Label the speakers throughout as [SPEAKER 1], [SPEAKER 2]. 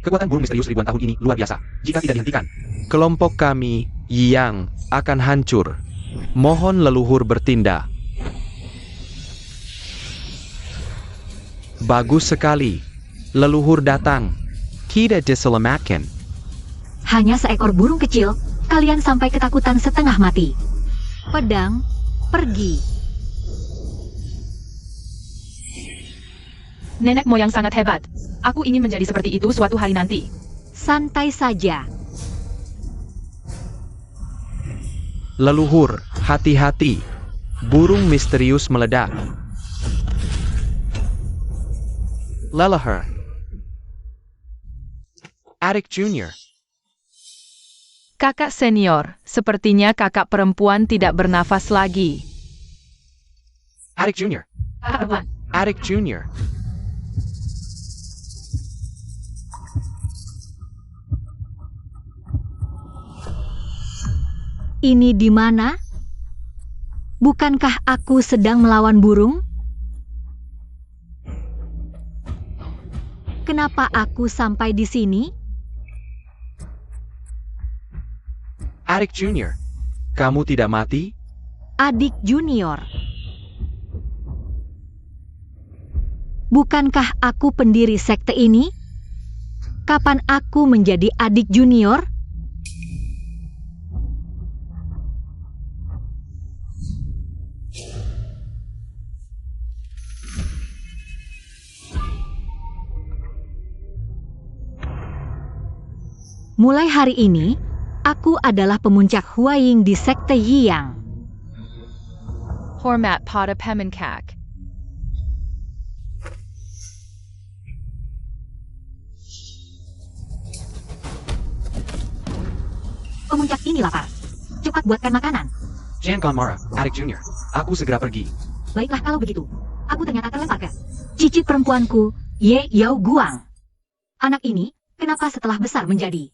[SPEAKER 1] Kekuatan burung misterius ribuan tahun ini luar biasa. Jika tidak dihentikan,
[SPEAKER 2] Kelompok kami, Yang, akan hancur. Mohon leluhur bertindak. Bagus sekali. Leluhur datang. Tidak diselamatkan.
[SPEAKER 3] Hanya seekor burung kecil, kalian sampai ketakutan setengah mati. Pedang, pergi.
[SPEAKER 4] Nenek moyang sangat hebat. Aku ingin menjadi seperti itu suatu hari nanti.
[SPEAKER 3] Santai saja.
[SPEAKER 2] Leluhur, hati-hati. Burung misterius meledak. Leluhur. Adik Junior.
[SPEAKER 4] Kakak senior, sepertinya kakak perempuan tidak bernafas lagi.
[SPEAKER 1] Adik Junior.
[SPEAKER 4] Kakak perempuan.
[SPEAKER 2] Adik Junior.
[SPEAKER 3] Ini di mana? Bukankah aku sedang melawan burung? Kenapa aku sampai di sini?
[SPEAKER 2] Adik Junior. Kamu tidak mati?
[SPEAKER 3] Adik junior. Bukankah aku pendiri sekte ini? Kapan aku menjadi adik junior? Mulai hari ini, aku adalah pemuncak Huaying di sekte Yiyang.
[SPEAKER 4] Hormat pada Pemenkak.
[SPEAKER 3] Pemuncak ini lapar. Cepat buatkan makanan.
[SPEAKER 1] Jangan marah, Adik Junior. Aku segera pergi.
[SPEAKER 3] Baiklah kalau begitu. Aku ternyata terlempar ke cicit perempuanku, Ye Yao Guang. Anak ini, kenapa setelah besar menjadi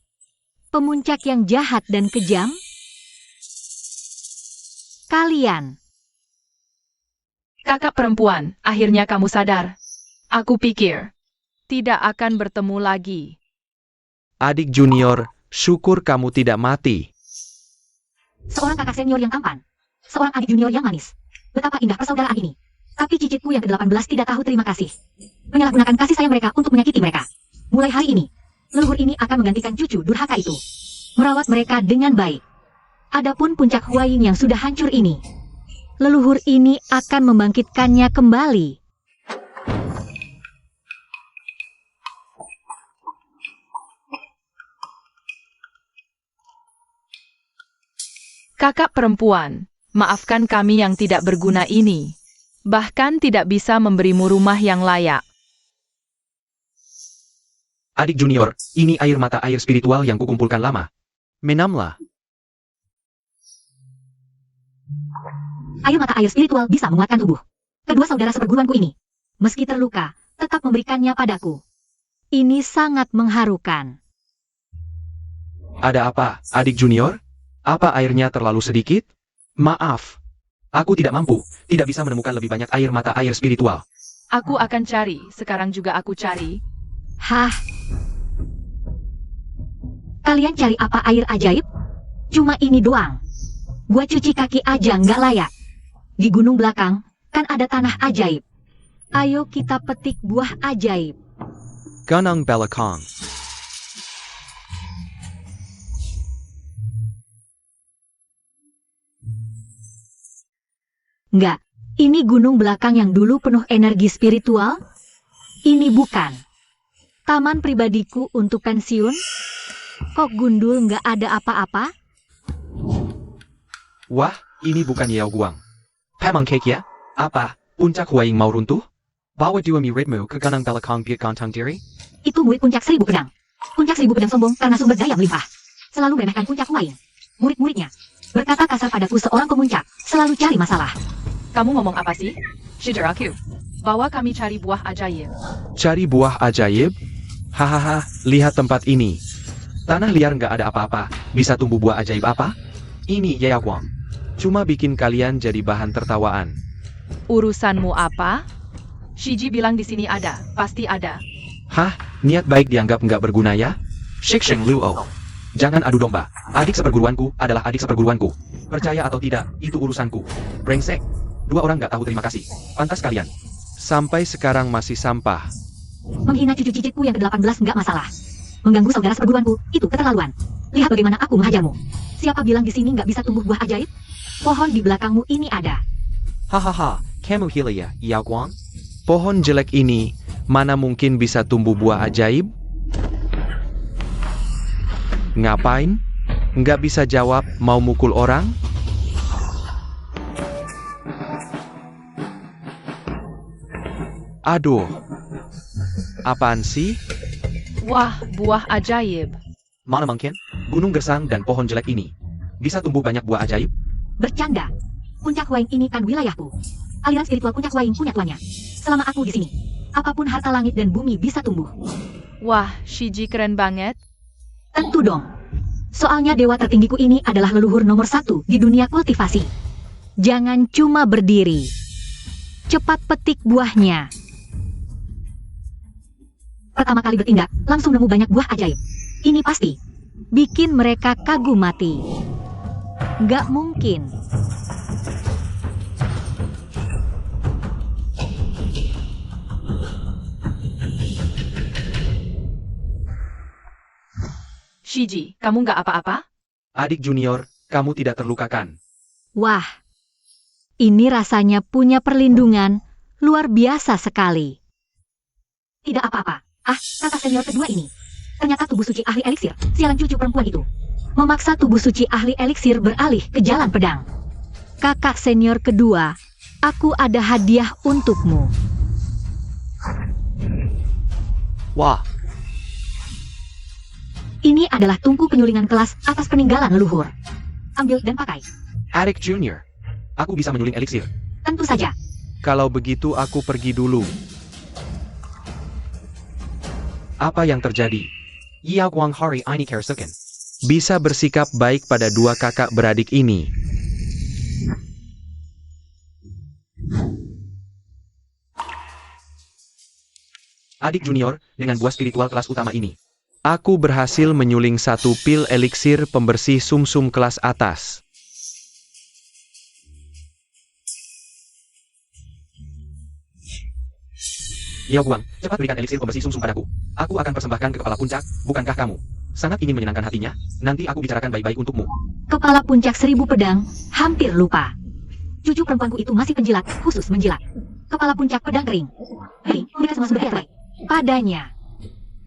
[SPEAKER 3] pemuncak yang jahat dan kejam? Kalian.
[SPEAKER 4] Kakak perempuan, akhirnya kamu sadar. Aku pikir tidak akan bertemu lagi.
[SPEAKER 2] Adik Junior, syukur kamu tidak mati.
[SPEAKER 3] Seorang kakak senior yang tampan. Seorang adik junior yang manis. Betapa indah persaudaraan ini. Tapi cicitku yang ke-18 tidak tahu terima kasih. Menyalahgunakan kasih sayang mereka untuk menyakiti mereka. Mulai hari ini, leluhur ini akan menggantikan cucu durhaka itu. Merawat mereka dengan baik. Adapun puncak Huaying yang sudah hancur ini, leluhur ini akan membangkitkannya kembali.
[SPEAKER 4] Kakak perempuan, maafkan kami yang tidak berguna ini. Bahkan tidak bisa memberimu rumah yang layak.
[SPEAKER 1] Adik Junior, ini air mata air spiritual yang kukumpulkan lama.
[SPEAKER 2] Minamlah.
[SPEAKER 3] Air mata air spiritual bisa menguatkan tubuh. Kedua saudara seperguruanku ini, meski terluka, tetap memberikannya padaku. Ini sangat mengharukan.
[SPEAKER 1] Ada apa, Adik Junior? Apa airnya terlalu sedikit? Maaf. Aku tidak mampu, tidak bisa menemukan lebih banyak air mata air spiritual.
[SPEAKER 4] Aku akan cari, sekarang juga aku cari.
[SPEAKER 3] Hah? Kalian cari apa air ajaib? Cuma ini doang. Buat cuci kaki aja nggak layak. Di gunung belakang, kan ada tanah ajaib. Ayo kita petik buah ajaib.
[SPEAKER 2] Gunung Belakang.
[SPEAKER 3] Nggak, ini gunung belakang yang dulu penuh energi spiritual? Ini bukan. Taman pribadiku untuk pensiun? Kok gundul nggak ada apa-apa?
[SPEAKER 1] Wah, ini bukan Yao Guang. Pancake ya? Apa, puncak Huaying mau runtuh? Bawa dua muridmu ke Gunung Belakang biar ganteng diri?
[SPEAKER 3] Itu murid puncak 1000 pedang. Puncak 1000 pedang sombong karena sumber daya melimpah. Selalu meremehkan puncak Huaying. Murid-muridnya berkata kasar padaku seorang pemuncak, selalu cari masalah.
[SPEAKER 4] Kamu ngomong apa sih? Shijiraku, bawa kami cari buah ajaib.
[SPEAKER 2] Cari buah ajaib? Hahaha, lihat tempat ini.
[SPEAKER 1] Tanah liar nggak ada apa-apa, bisa tumbuh buah ajaib apa? Ini Yao Guang.
[SPEAKER 2] Cuma bikin kalian jadi bahan tertawaan.
[SPEAKER 4] Urusanmu apa? Shiji bilang di sini ada, pasti ada.
[SPEAKER 2] Hah?
[SPEAKER 1] Niat baik dianggap nggak berguna ya? Shiksheng Luo. Jangan adu domba. Adik seperguruanku adalah adik seperguruanku. Percaya atau tidak, itu urusanku. Brengsek. Dua orang nggak tahu terima kasih. Pantas kalian.
[SPEAKER 2] Sampai sekarang masih sampah.
[SPEAKER 3] Menghina cucu cicitku yang ke-18 nggak masalah. Mengganggu saudara seperguruanku, itu keterlaluan. Lihat bagaimana aku menghajarmu. Siapa bilang di sini nggak bisa tumbuh buah ajaib? Pohon di belakangmu ini ada.
[SPEAKER 1] Hahaha, kamu gila ya, Yao Guang?
[SPEAKER 2] Pohon jelek ini, mana mungkin bisa tumbuh buah ajaib? Ngapain? Nggak bisa jawab, mau mukul orang? Aduh. Apaan sih?
[SPEAKER 4] Wah, buah ajaib.
[SPEAKER 1] Mana mungkin? Gunung gersang dan pohon jelek ini bisa tumbuh banyak buah ajaib?
[SPEAKER 3] Bercanda. Puncak Huaing ini kan wilayahku. Aliran spiritual Puncak Huaing punya tuannya. Selama aku di sini, apapun harta langit dan bumi bisa tumbuh.
[SPEAKER 4] Wah, Shiji keren banget.
[SPEAKER 3] Tentu dong. Soalnya dewa tertinggiku ini adalah leluhur nomor 1 di dunia kultivasi. Jangan cuma berdiri. Cepat petik buahnya. Pertama kali bertindak, langsung nemu banyak buah ajaib. Ini pasti bikin mereka kagum mati. Nggak mungkin.
[SPEAKER 4] Shiji, kamu nggak apa-apa?
[SPEAKER 1] Adik junior, kamu tidak terlukakan.
[SPEAKER 3] Wah, ini rasanya punya perlindungan luar biasa sekali. Tidak apa-apa. Ah, kakak senior kedua ini. Ternyata tubuh suci ahli eliksir, sialan cucu perempuan itu. Memaksa tubuh suci ahli eliksir beralih ke jalan pedang. Kakak senior kedua, aku ada hadiah untukmu.
[SPEAKER 1] Wah,
[SPEAKER 3] Ini adalah tungku penyulingan kelas atas peninggalan leluhur. Ambil dan pakai.
[SPEAKER 1] adik junior. Aku bisa menyuling eliksir.
[SPEAKER 3] Tentu saja.
[SPEAKER 2] Kalau begitu aku pergi dulu.
[SPEAKER 1] Apa yang terjadi? Yao Guang hari ini kersuken.
[SPEAKER 2] Bisa bersikap baik pada dua kakak beradik ini.
[SPEAKER 1] Adik junior, dengan buah spiritual kelas utama ini.
[SPEAKER 2] Aku berhasil menyuling satu pil eliksir pembersih sumsum kelas atas.
[SPEAKER 1] Yao Guang, cepat berikan eliksir pembersih sumsum padaku. Aku akan persembahkan ke kepala puncak, bukankah kamu? Sangat ingin menyenangkan hatinya, nanti aku bicarakan baik-baik untukmu.
[SPEAKER 3] Kepala puncak 1000 pedang, hampir lupa. Cucu perempuanku itu masih penjilat, khusus menjilat. Kepala puncak pedang kering. Hei, berikan semua sumber daya padanya.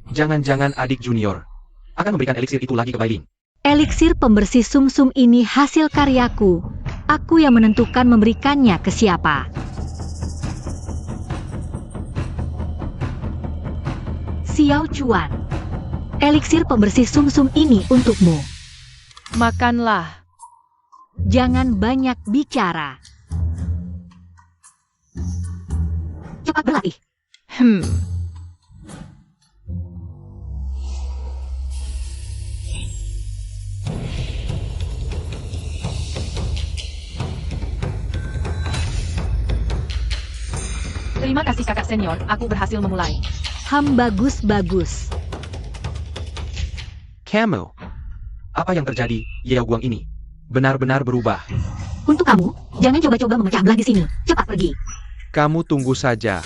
[SPEAKER 1] Jangan-jangan adik junior akan memberikan eliksir itu lagi ke Bailing.
[SPEAKER 3] Eliksir pembersih sumsum ini hasil karyaku. Aku yang menentukan memberikannya ke siapa. Xiao Chuan. Eliksir pembersih sumsum ini untukmu.
[SPEAKER 4] Makanlah.
[SPEAKER 3] Jangan banyak bicara. Cepat berlatih.
[SPEAKER 4] Terima kasih kakak senior, aku berhasil memulai.
[SPEAKER 3] Bagus-bagus.
[SPEAKER 2] Kamu,
[SPEAKER 1] Apa yang terjadi, Yao Guang ini? Benar-benar berubah.
[SPEAKER 3] Untuk kamu, jangan coba-coba memecah belah di sini. Cepat pergi.
[SPEAKER 2] kamu tunggu saja.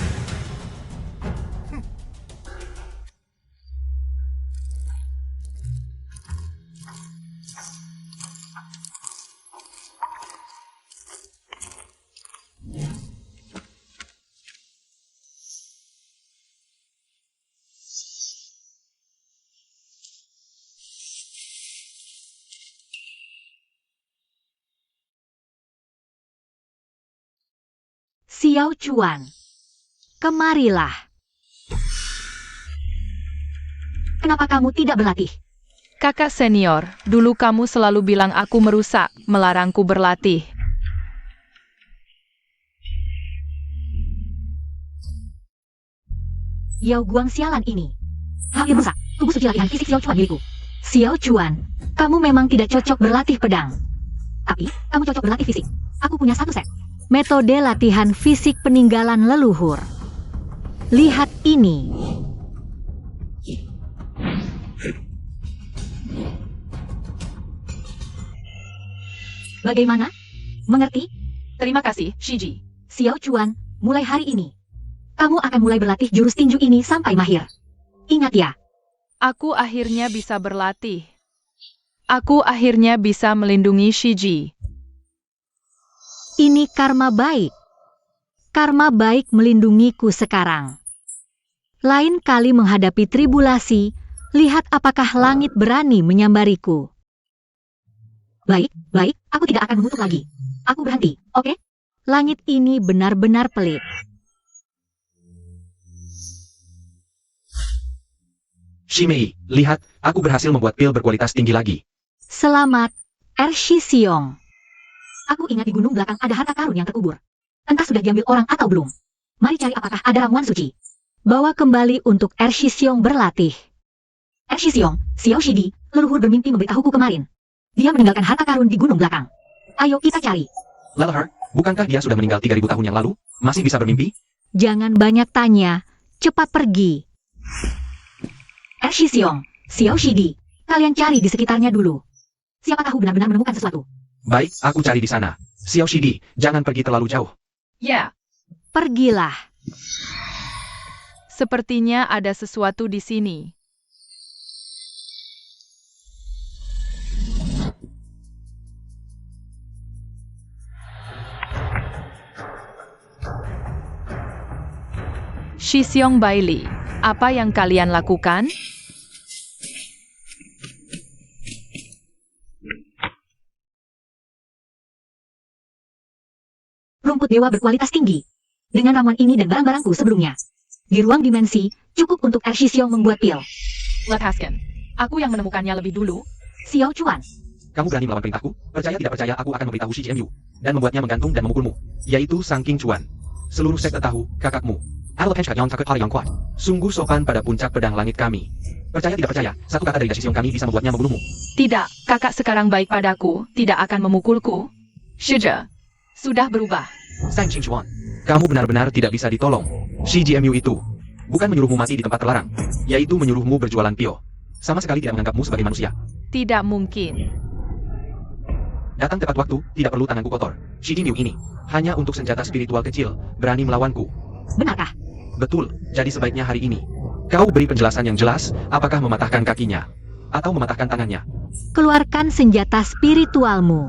[SPEAKER 3] Xiao Chuan. Kemarilah. Kenapa kamu tidak berlatih?
[SPEAKER 4] Kakak senior, dulu kamu selalu bilang aku merusak, melarangku berlatih.
[SPEAKER 3] Yao Guang sialan ini. Hampir rusak. Tubuh suci latihan fisik Xiao Chuan milikku. Xiao Chuan, kamu memang tidak cocok berlatih pedang. Tapi, kamu cocok berlatih fisik. Aku punya satu set. Metode latihan fisik peninggalan leluhur. Lihat ini. Bagaimana? Mengerti?
[SPEAKER 4] Terima kasih, Shiji.
[SPEAKER 3] Xiao Chuan, mulai hari ini, kamu akan mulai berlatih jurus tinju ini sampai mahir. Ingat ya,
[SPEAKER 4] Aku akhirnya bisa berlatih. Aku akhirnya bisa melindungi Shiji.
[SPEAKER 3] ini karma baik. Karma baik melindungiku sekarang. Lain kali menghadapi tribulasi, lihat apakah langit berani menyambariku. Baik, aku tidak akan mengutuk lagi. Aku berhenti, oke? Langit ini benar-benar pelit.
[SPEAKER 1] Shimei, lihat, aku berhasil membuat pil berkualitas tinggi lagi.
[SPEAKER 3] Selamat, Ershi Xiong. Aku ingat di gunung belakang ada harta karun yang terkubur. Entah sudah diambil orang atau belum. Mari cari apakah ada ramuan suci. Bawa kembali untuk Ershi Xiong berlatih. Ershi Xiong, Xiao Shidi, leluhur bermimpi memberitahuku kemarin. Dia meninggalkan harta karun di gunung belakang. Ayo kita cari.
[SPEAKER 1] Leluhur, bukankah dia sudah meninggal 3000 tahun yang lalu? Masih bisa bermimpi?
[SPEAKER 3] Jangan banyak tanya, cepat pergi. Ershi Xiong, Xiao Shidi, kalian cari di sekitarnya dulu. Siapa tahu benar-benar menemukan sesuatu.
[SPEAKER 1] Baik, aku cari di sana. Xiao Shidi, jangan pergi terlalu jauh.
[SPEAKER 4] Ya,
[SPEAKER 3] Pergilah.
[SPEAKER 4] sepertinya ada sesuatu di sini. Shixiong Bailey, apa yang kalian lakukan?
[SPEAKER 3] Rumput dewa berkualitas tinggi. Dengan ramuan ini dan barang-barangku sebelumnya. Di ruang dimensi, cukup untuk Ershi Xiong membuat pil.
[SPEAKER 4] Lepaskan. Aku yang menemukannya lebih dulu.
[SPEAKER 3] Xiao Chuan,
[SPEAKER 1] Kamu berani melawan perintahku? Percaya tidak percaya aku akan memberitahu CGMU. Dan membuatnya menggantung dan memukulmu. Yaitu Sang King Chuan. Seluruh sekte tahu, kakakmu. Adalah yang takut yang kuat. Sungguh sopan pada puncak pedang langit kami. Percaya tidak percaya, satu kata dari Ershi Xiong kami bisa membuatnya membunuhmu.
[SPEAKER 4] Tidak, kakak sekarang baik padaku, tidak akan memukulku. Shija, sudah berubah.
[SPEAKER 1] Sang King Chuan, kamu benar-benar tidak bisa ditolong. CGMU itu bukan menyuruhmu mati di tempat terlarang, yaitu menyuruhmu berjualan pio. Sama sekali tidak menganggapmu sebagai manusia.
[SPEAKER 4] Tidak mungkin.
[SPEAKER 1] Datang tepat waktu, tidak perlu tanganku kotor. CGMU ini hanya untuk senjata spiritual kecil, berani melawanku.
[SPEAKER 3] benarkah?
[SPEAKER 1] Betul, jadi sebaiknya hari ini kau beri penjelasan yang jelas, apakah mematahkan kakinya atau mematahkan tangannya.
[SPEAKER 3] Keluarkan senjata spiritualmu.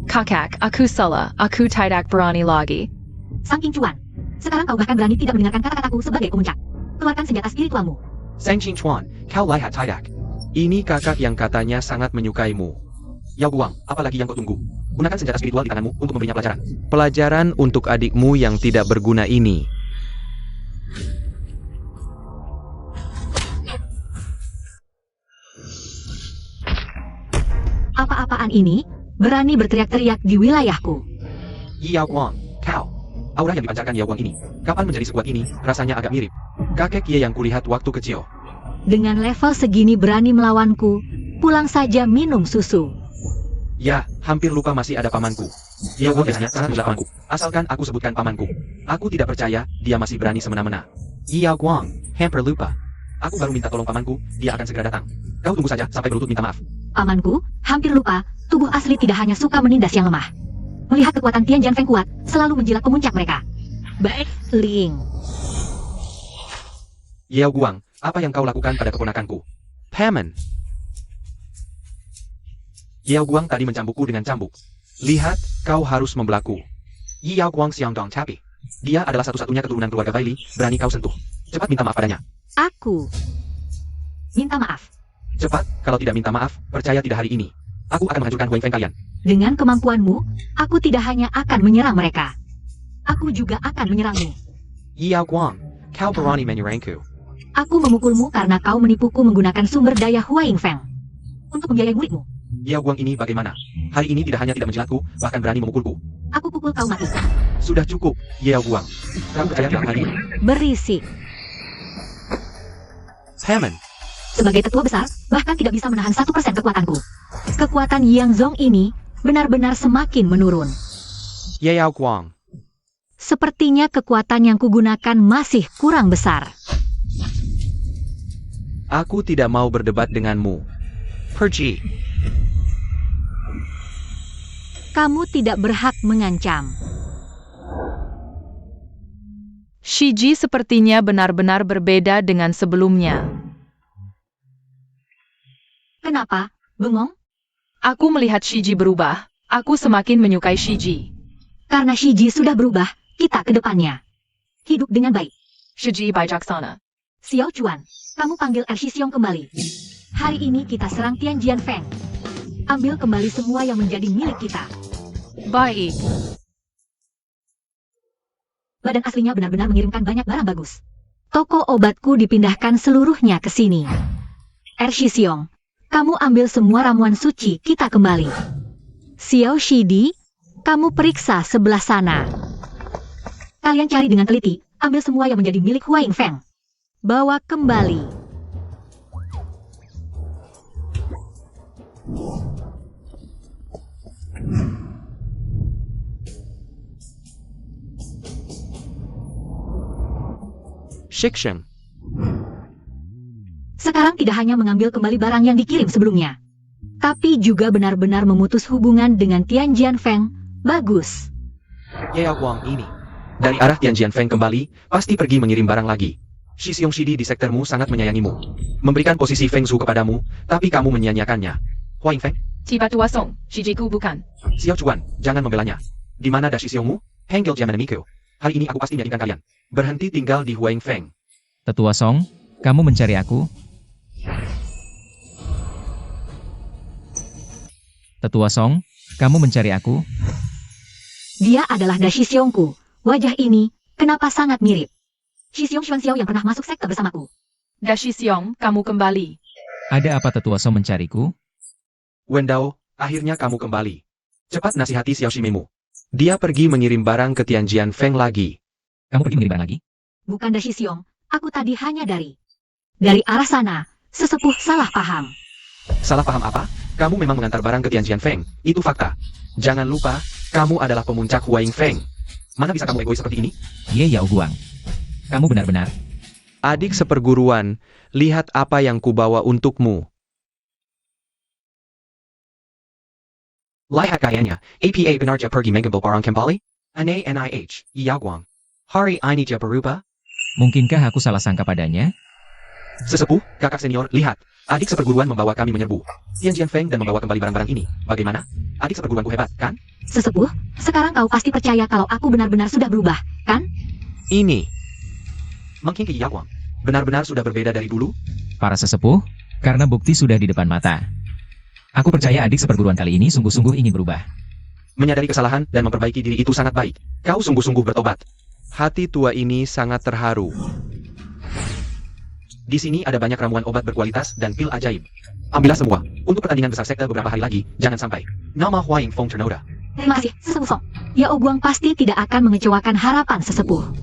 [SPEAKER 4] Kakak, aku salah, aku tidak berani lagi.
[SPEAKER 3] Sang King Chuan, sekarang kau bahkan berani tidak mendengarkan kata-kataku sebagai pemuncak. Keluarkan senjata spiritualmu.
[SPEAKER 1] Sang King Chuan, kau lihat tidak?
[SPEAKER 2] Ini kakak yang katanya sangat menyukaimu.
[SPEAKER 1] Yao Guang, apalagi yang kau tunggu? Gunakan senjata spiritual di tanganmu untuk memberinya pelajaran.
[SPEAKER 2] Pelajaran untuk adikmu yang tidak berguna ini.
[SPEAKER 3] Apa-apaan ini? Berani berteriak-teriak di wilayahku.
[SPEAKER 1] Yao Guang, kau. Aura yang dipancarkan Yao Guang ini, kapan menjadi sekuat ini, rasanya agak mirip kakek Ye yang kulihat waktu kecil.
[SPEAKER 3] Dengan level segini berani melawanku, pulang saja minum susu.
[SPEAKER 1] Ya, hampir lupa masih ada pamanku. Yao Guang biasanya sangat menjalanku, asalkan aku sebutkan pamanku. Aku tidak percaya, dia masih berani semena-mena. Yao Guang, hampir lupa. Aku baru minta tolong pamanku, dia akan segera datang. Kau tunggu saja sampai berlutut minta maaf.
[SPEAKER 3] Pamanku, hampir lupa, tubuh asli tidak hanya suka menindas yang lemah. Melihat kekuatan Tian Jian Feng kuat, selalu menjilat pemuncak mereka. Baik, Ling.
[SPEAKER 1] Yao Guang, apa yang kau lakukan pada keponakanku?
[SPEAKER 2] Paman,
[SPEAKER 1] Yao Guang tadi mencambukku dengan cambuk.
[SPEAKER 2] lihat, kau harus membelaku.
[SPEAKER 1] Yao Guang Xiangdong tapi dia adalah satu-satunya keturunan keluarga Bailey, berani kau sentuh. Cepat minta maaf padanya.
[SPEAKER 3] Aku. Minta maaf.
[SPEAKER 1] Cepat, kalau tidak minta maaf, percaya tidak hari ini. Aku akan menghancurkan Huang Feng kalian.
[SPEAKER 3] Dengan kemampuanmu, aku tidak hanya akan menyerang mereka. Aku juga akan menyerangmu.
[SPEAKER 2] Yao Guang, kau berani menyerangku.
[SPEAKER 3] Aku memukulmu karena kau menipuku menggunakan sumber daya Huaing Feng. Untuk membiayai muridmu.
[SPEAKER 1] Yao Guang ini bagaimana? Hari ini tidak hanya tidak menjilatku, bahkan berani memukulku.
[SPEAKER 3] Aku pukul kau mati.
[SPEAKER 1] Sudah cukup, Yao Guang. Kamu percaya tidak hari ini?
[SPEAKER 3] Berisik.
[SPEAKER 2] Paman,
[SPEAKER 3] Sebagai tetua besar, bahkan tidak bisa menahan 1% kekuatanku. Kekuatan Yang Zong ini benar-benar semakin menurun.
[SPEAKER 2] Yao Guang,
[SPEAKER 3] Sepertinya kekuatan yang kugunakan masih kurang besar.
[SPEAKER 2] aku tidak mau berdebat denganmu. Pergi.
[SPEAKER 3] Kamu tidak berhak mengancam.
[SPEAKER 4] Shiji sepertinya benar-benar berbeda dengan sebelumnya.
[SPEAKER 3] Kenapa, bengong?
[SPEAKER 4] Aku melihat Shiji berubah. Aku semakin menyukai Shiji.
[SPEAKER 3] Karena Shiji sudah berubah, kita ke depannya. Hidup dengan baik.
[SPEAKER 4] Shiji bijaksana.
[SPEAKER 3] Xiao Chuan, kamu panggil Ershisiong kembali. Hari ini kita serang Tianjian Feng. Ambil kembali semua yang menjadi milik kita.
[SPEAKER 4] Baik.
[SPEAKER 3] Badan aslinya benar-benar mengirimkan banyak barang bagus. Toko obatku dipindahkan seluruhnya ke sini. Ershisiong, kamu ambil semua ramuan suci kita kembali. Xiao Shidi, kamu periksa sebelah sana. Kalian cari dengan teliti, ambil semua yang menjadi milik Huaing Feng. Bawa kembali.
[SPEAKER 2] Shiksheng.
[SPEAKER 3] Sekarang tidak hanya mengambil kembali barang yang dikirim sebelumnya, tapi juga benar-benar memutus hubungan dengan Tianjian Feng. Bagus.
[SPEAKER 1] Yao Guang ini. Dari arah Tianjian Feng kembali, pasti pergi mengirim barang lagi. Shisiong Shidi di sektormu sangat menyayangimu. Memberikan posisi Feng Zhu kepadamu, tapi kamu menyia-nyiakannya. Huaing Feng,
[SPEAKER 4] Ciba tua song, Shijiku bukan.
[SPEAKER 1] Xiao Chuan, jangan membelanya. Di mana ada Shisiongmu? Henggel Jiaman Mikyo. Hari ini aku pasti meyakinkan kalian. Berhenti tinggal di Huaing Feng.
[SPEAKER 5] Tetua Song, kamu mencari aku? Tetua Song, kamu mencari aku?
[SPEAKER 3] Dia adalah Shisiongku. Wajah ini, kenapa sangat mirip? Shisiong Xuanxiao yang pernah masuk sekte bersamaku.
[SPEAKER 4] Dashi Siong, kamu kembali.
[SPEAKER 5] Ada apa Tetua Song mencariku?
[SPEAKER 1] Wendao, akhirnya kamu kembali. Cepat nasihati Xiao Shimemu.
[SPEAKER 2] Dia pergi mengirim barang ke Tianjian Feng lagi.
[SPEAKER 5] Kamu pergi mengirim barang lagi?
[SPEAKER 3] Bukan Shisiong, aku tadi hanya dari arah sana. Sesepuh salah paham.
[SPEAKER 1] Salah paham apa? Kamu memang mengantar barang ke Tianjian Feng. Itu fakta. Jangan lupa, kamu adalah pemuncak Huaing Feng. Mana bisa kamu egois seperti ini?
[SPEAKER 5] Ye Yao Guang. Kamu benar-benar.
[SPEAKER 2] Adik seperguruan, lihat apa yang kubawa untukmu.
[SPEAKER 1] Lihat kayaknya, APA benarja pergi mengambil barang kembali? Aneh NIH, Yao Guang. Hari ini dia berubah?
[SPEAKER 5] Mungkinkah aku salah sangka padanya?
[SPEAKER 1] Sesepuh, kakak senior, lihat. Adik seperguruan membawa kami menyerbu Tianjian Feng dan membawa kembali barang-barang ini. Bagaimana? Adik seperguruanku hebat, kan?
[SPEAKER 3] Sesepuh, sekarang kau pasti percaya kalau aku benar-benar sudah berubah, kan?
[SPEAKER 2] Ini.
[SPEAKER 1] Mungkin Ki Yao Guang benar-benar sudah berbeda dari dulu?
[SPEAKER 5] Para sesepuh, karena bukti sudah di depan mata. Aku percaya adik seperguruan kali ini sungguh-sungguh ingin berubah.
[SPEAKER 1] Menyadari kesalahan dan memperbaiki diri itu sangat baik. Kau sungguh-sungguh bertobat.
[SPEAKER 2] Hati tua ini sangat terharu.
[SPEAKER 1] Di sini ada banyak ramuan obat berkualitas dan pil ajaib. Ambillah semua. Untuk pertandingan besar sekte beberapa hari lagi, jangan sampai nama Huaing Feng ternoda.
[SPEAKER 3] Terima kasih, Sesepuh Song. Yao Guang pasti tidak akan mengecewakan harapan Sesepuh.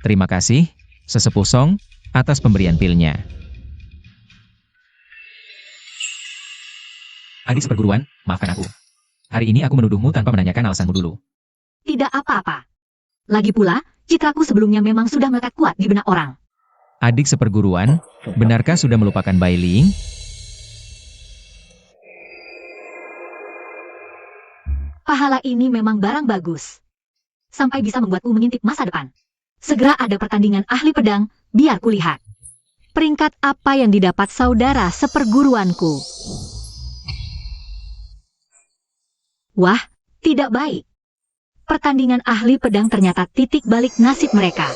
[SPEAKER 5] Terima kasih, Sesepuh Song, atas pemberian pilnya. Adik seperguruan, maafkan aku. Hari ini aku menuduhmu tanpa menanyakan alasanmu dulu.
[SPEAKER 3] Tidak apa-apa. Lagi pula, citraku sebelumnya memang sudah melekat kuat di benak orang.
[SPEAKER 5] Adik seperguruan, benarkah sudah melupakan Bai Ling?
[SPEAKER 3] Pahala ini memang barang bagus. Sampai bisa membuatku mengintip masa depan. Segera ada pertandingan ahli pedang, biar kulihat. Peringkat apa yang didapat saudara seperguruanku? Wah, tidak baik. Pertandingan ahli pedang ternyata titik balik nasib mereka.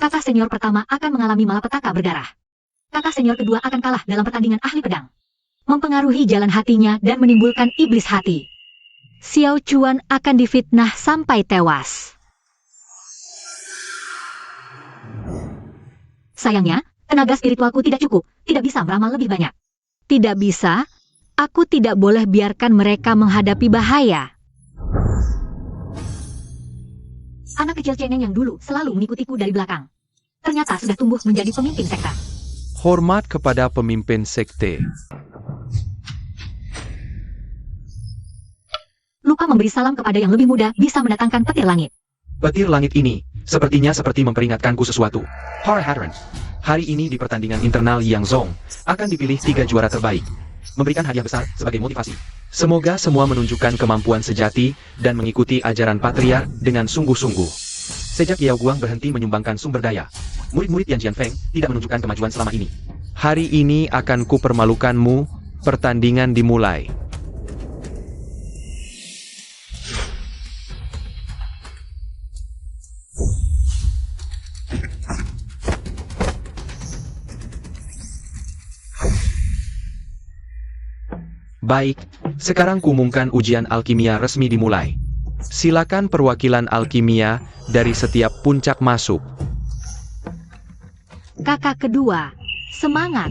[SPEAKER 3] Kakak senior pertama akan mengalami malapetaka berdarah. Kakak senior kedua akan kalah dalam pertandingan ahli pedang. Mempengaruhi jalan hatinya dan menimbulkan iblis hati. Xiao Chuan akan difitnah sampai tewas. Sayangnya, tenaga spiritualku tidak cukup, tidak bisa meramal lebih banyak. Tidak bisa, aku tidak boleh biarkan mereka menghadapi bahaya. Anak kecil cengeng yang dulu selalu mengikutiku dari belakang. Ternyata sudah tumbuh menjadi pemimpin sekte.
[SPEAKER 2] Hormat kepada pemimpin sekte.
[SPEAKER 3] Lupa memberi salam kepada yang lebih muda bisa mendatangkan petir langit.
[SPEAKER 1] Petir langit ini, sepertinya seperti memperingatkanku sesuatu. Hara Hadron. Hari ini di pertandingan internal Yang Zong, akan dipilih 3 juara terbaik. memberikan hadiah besar sebagai motivasi.
[SPEAKER 2] Semoga semua menunjukkan kemampuan sejati dan mengikuti ajaran Patriark dengan sungguh-sungguh.
[SPEAKER 1] Sejak Yao Guang berhenti menyumbangkan sumber daya, murid-murid Yan Jianfeng tidak menunjukkan kemajuan selama ini.
[SPEAKER 2] Hari ini akan kupermalukanmu, pertandingan dimulai. Baik, sekarang kuumumkan ujian alkimia resmi dimulai. Silakan perwakilan alkimia dari setiap puncak masuk.
[SPEAKER 3] Kakak kedua, semangat.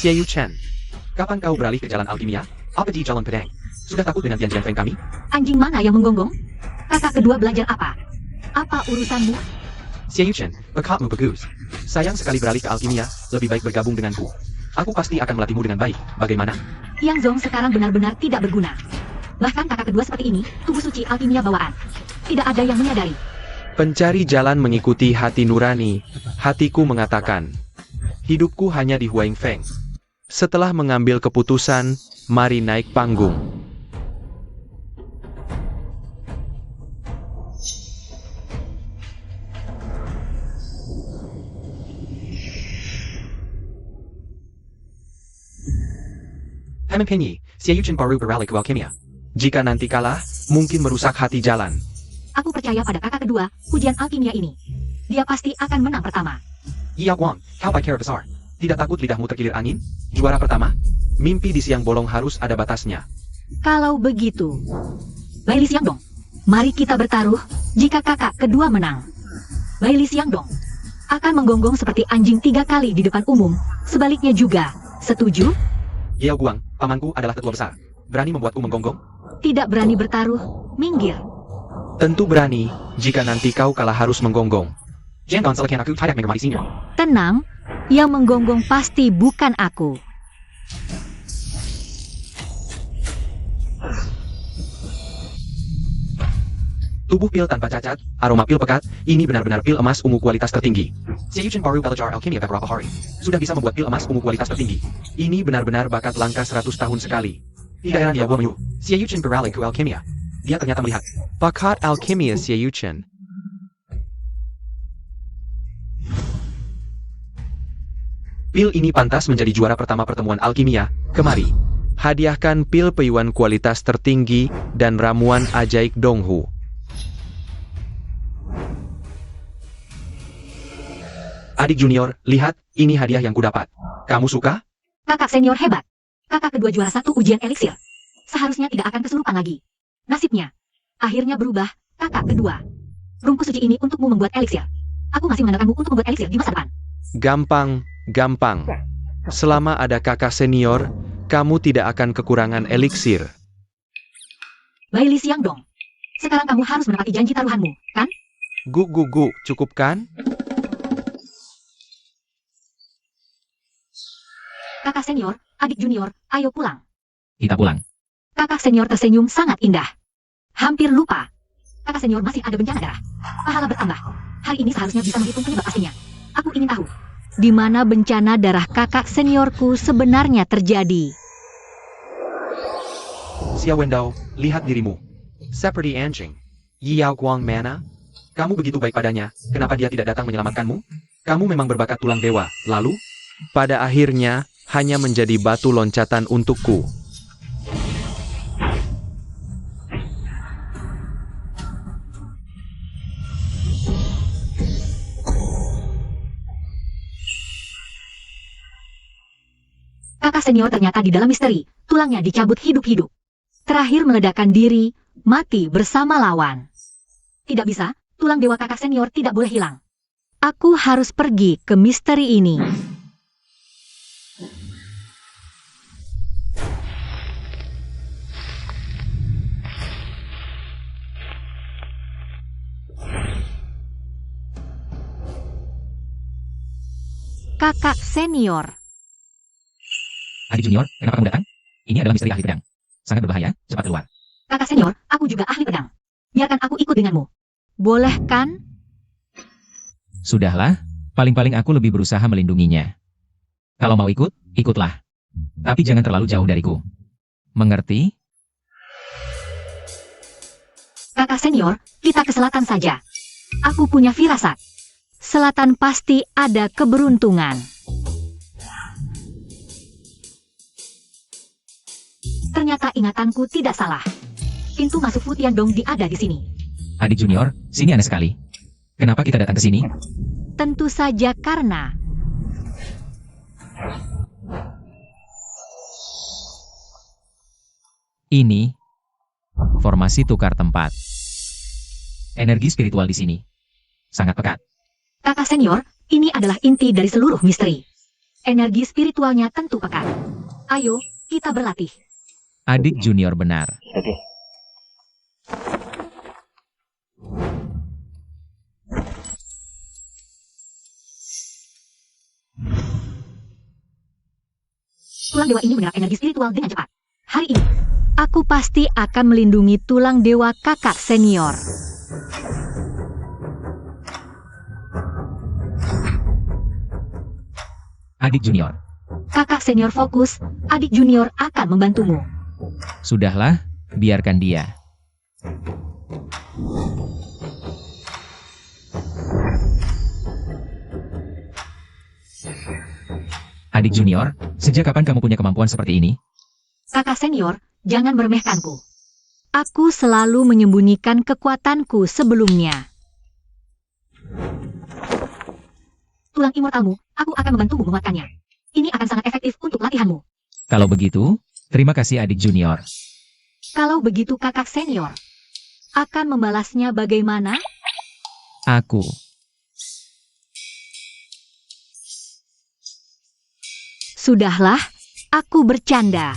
[SPEAKER 2] Xiaoyu Chen,
[SPEAKER 1] Kapan kau beralih ke jalan alkimia? Apa di jalan pedang? Sudah takut dengan Yan Jianfeng kami?
[SPEAKER 3] Anjing mana yang menggonggong? Kakak kedua belajar apa? Apa urusanmu?
[SPEAKER 1] Xiaoyu Chen, bekatmu bagus. Sayang sekali beralih ke alkimia, lebih baik bergabung denganku. Aku pasti akan melatihmu dengan baik, bagaimana?
[SPEAKER 3] Yang Zong sekarang benar-benar tidak berguna. Bahkan kakak kedua seperti ini, tubuh suci alkimia bawaan. Tidak ada yang menyadari.
[SPEAKER 2] pencari jalan mengikuti hati nurani. Hatiku mengatakan, hidupku hanya di Huang Feng. Setelah mengambil keputusan, mari naik panggung.
[SPEAKER 1] Penyi, Xiaoyu Chen baru beralih ke alkimia.
[SPEAKER 2] Jika nanti kalah, mungkin merusak hati jalan.
[SPEAKER 3] Aku percaya pada kakak kedua, ujian alkimia ini. Dia pasti akan menang pertama.
[SPEAKER 1] Yao Guang, kau pikir besar. Tidak takut lidahmu terkilir angin? Juara pertama?
[SPEAKER 2] Mimpi di siang bolong harus ada batasnya.
[SPEAKER 3] Kalau begitu, Baili Xiangdong, mari kita bertaruh. Jika kakak kedua menang, Baili Xiangdong akan menggonggong seperti anjing 3 kali di depan umum. Sebaliknya juga, setuju?
[SPEAKER 1] Yao Guang, pamanku adalah tetua besar. Berani membuatku menggonggong?
[SPEAKER 3] Tidak berani bertaruh, minggir.
[SPEAKER 2] Tentu berani, jika nanti kau kalah harus menggonggong.
[SPEAKER 1] Jangan selekan aku tidak menghormati senior.
[SPEAKER 3] Tenang, yang menggonggong pasti bukan aku.
[SPEAKER 1] Tubuh pil tanpa cacat, aroma pil pekat, ini benar-benar pil emas ungu kualitas tertinggi. Xiaoyu Chen baru belajar alkimia beberapa hari. Sudah bisa membuat pil emas ungu kualitas tertinggi. Ini benar-benar bakat langka 100 tahun sekali. Tidak heran Yao Guang menyuruh Xiaoyu Chen beralih ke alkimia. Dia ternyata melihat
[SPEAKER 2] Bakat alkimia Xiaoyu Chen.
[SPEAKER 1] pil ini pantas menjadi juara pertama pertemuan alkimia. Kemari.
[SPEAKER 2] Hadiahkan pil peyuan kualitas tertinggi dan ramuan ajaib Donghu.
[SPEAKER 1] Adik junior, lihat, ini hadiah yang kudapat. Kamu suka?
[SPEAKER 3] Kakak senior hebat. Kakak kedua juara 1 ujian eliksir. Seharusnya tidak akan kesurupan lagi. Nasibnya, akhirnya berubah, kakak kedua. Rumput suci ini untukmu membuat eliksir. Aku masih mengandalkanmu untuk membuat eliksir di masa depan.
[SPEAKER 2] Gampang. Selama ada kakak senior, kamu tidak akan kekurangan eliksir.
[SPEAKER 3] Baili Xiangdong, sekarang kamu harus menepati janji taruhanmu, kan?
[SPEAKER 2] Gu, cukup kan?
[SPEAKER 3] Kakak senior, adik junior, ayo pulang.
[SPEAKER 5] Kita pulang.
[SPEAKER 3] Kakak senior tersenyum sangat indah. Hampir lupa. Kakak senior masih ada bencana darah. Pahala bertambah. Hari ini seharusnya bisa menghitung penyebab pastinya. Aku ingin tahu, di mana bencana darah kakak seniorku sebenarnya terjadi.
[SPEAKER 1] Xiao Wendao, lihat dirimu.
[SPEAKER 2] Seperti anjing. Yao Guang mana?
[SPEAKER 1] Kamu begitu baik padanya, kenapa dia tidak datang menyelamatkanmu?
[SPEAKER 2] Kamu memang berbakat tulang dewa, lalu? Pada akhirnya, hanya menjadi batu loncatan untukku.
[SPEAKER 3] Kakak senior ternyata di dalam misteri, tulangnya dicabut hidup-hidup. Terakhir meledakkan diri, mati bersama lawan. Tidak bisa, tulang dewa kakak senior tidak boleh hilang. Aku harus pergi ke misteri ini. Kakak senior.
[SPEAKER 5] Adik junior, kenapa kamu datang? Ini adalah misteri ahli pedang. Sangat berbahaya, cepat keluar.
[SPEAKER 3] Kakak senior, aku juga ahli pedang. Biarkan aku ikut denganmu. Boleh kan?
[SPEAKER 5] Sudahlah, paling-paling aku lebih berusaha melindunginya. Kalau mau ikut, ikutlah. Tapi jangan terlalu jauh dariku. Mengerti?
[SPEAKER 3] Kakak senior, kita ke selatan saja. Aku punya firasat. Selatan pasti ada keberuntungan. Ternyata ingatanku tidak salah. Pintu masuk Futiandong ada di sini.
[SPEAKER 5] Adik junior, sini aneh sekali. Kenapa kita datang ke sini?
[SPEAKER 3] Tentu saja karena
[SPEAKER 5] Ini formasi tukar tempat. Energi spiritual di sini sangat pekat.
[SPEAKER 3] kakak senior, ini adalah inti dari seluruh misteri. Energi spiritualnya tentu pekat. Ayo, kita berlatih.
[SPEAKER 5] Adik junior benar.
[SPEAKER 3] Tulang dewa ini menyerap energi spiritual dengan cepat. Hari ini, aku pasti akan melindungi tulang dewa kakak senior.
[SPEAKER 5] Adik junior,
[SPEAKER 3] Kakak senior fokus, adik junior akan membantumu.
[SPEAKER 5] sudahlah, biarkan dia. Adik junior, sejak kapan kamu punya kemampuan seperti ini?
[SPEAKER 3] Kakak senior, jangan meremehkanku. Aku selalu menyembunyikan kekuatanku sebelumnya. Tulang immortalmu, aku akan membantumu menguatkannya. Ini akan sangat efektif untuk latihanmu.
[SPEAKER 5] Kalau begitu, terima kasih adik junior.
[SPEAKER 3] Kalau begitu kakak senior, akan membalasnya bagaimana?
[SPEAKER 5] Aku.
[SPEAKER 3] Sudahlah, aku bercanda.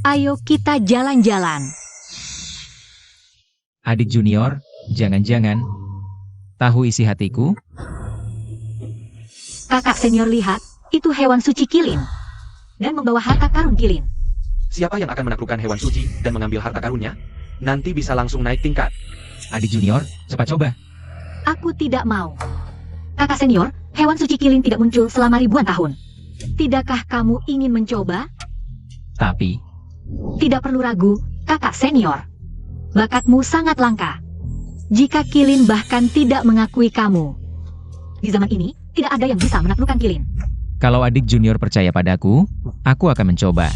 [SPEAKER 3] Ayo kita jalan-jalan.
[SPEAKER 5] Adik junior, jangan-jangan tahu isi hatiku?
[SPEAKER 3] Kakak senior lihat, itu hewan suci Kilin. Dan membawa harta karun Kilin.
[SPEAKER 1] Siapa yang akan menaklukkan hewan suci dan mengambil harta karunnya? Nanti bisa langsung naik tingkat.
[SPEAKER 5] Adik junior, cepat coba.
[SPEAKER 3] Aku tidak mau. Kakak senior, hewan suci Kilin tidak muncul selama ribuan tahun. Tidakkah kamu ingin mencoba?
[SPEAKER 5] Tapi,
[SPEAKER 3] Tidak perlu ragu, kakak senior. Bakatmu sangat langka. Jika Kilin bahkan tidak mengakui kamu. Di zaman ini, tidak ada yang bisa menaklukkan Kilin.
[SPEAKER 5] kalau adik junior percaya padaku, aku akan mencoba.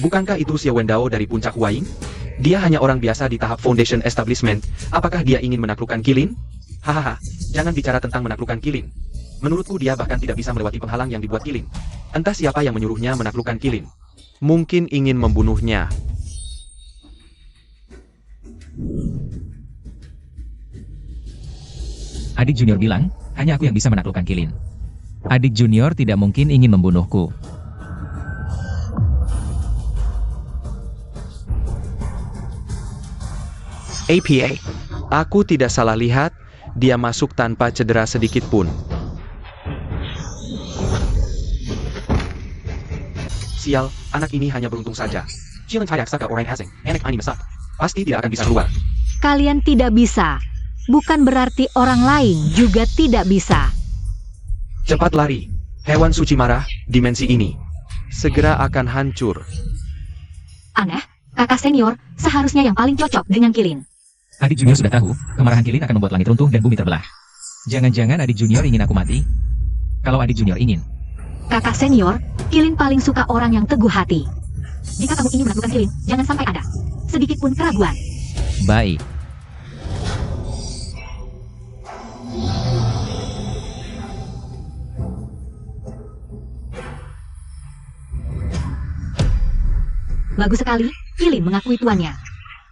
[SPEAKER 1] Bukankah itu Xiao Wendao dari puncak Huaing? Dia hanya orang biasa di tahap Foundation Establishment. Apakah dia ingin menaklukkan Kilin? Hahaha, jangan bicara tentang menaklukkan Kilin. Menurutku dia bahkan tidak bisa melewati penghalang yang dibuat Kilin. Entah siapa yang menyuruhnya menaklukkan Kilin.
[SPEAKER 2] Mungkin ingin membunuhnya.
[SPEAKER 5] Adik junior bilang, hanya aku yang bisa menaklukkan Kilin. Adik junior tidak mungkin ingin membunuhku.
[SPEAKER 2] APA. Aku tidak salah lihat, dia masuk tanpa cedera sedikit pun.
[SPEAKER 1] Sial, anak ini hanya beruntung saja. Cilen Cayak Saka orang asing, enek ini mesak. Pasti tidak akan bisa keluar.
[SPEAKER 3] Kalian tidak bisa. Bukan berarti orang lain juga tidak bisa.
[SPEAKER 1] Cepat lari. Hewan suci marah, dimensi ini.
[SPEAKER 2] Segera akan hancur.
[SPEAKER 3] Aneh, kakak senior seharusnya yang paling cocok dengan Kilin.
[SPEAKER 5] Adik junior sudah tahu, kemarahan Kilin akan membuat langit runtuh dan bumi terbelah. Jangan-jangan adik junior ingin aku mati? Kalau adik junior ingin,
[SPEAKER 3] Kakak senior, Kilin paling suka orang yang teguh hati. Jika kamu ingin menaklukkan Kilin, jangan sampai ada sedikit pun keraguan.
[SPEAKER 5] baik.
[SPEAKER 3] Bagus sekali, Kilin mengakui tuannya.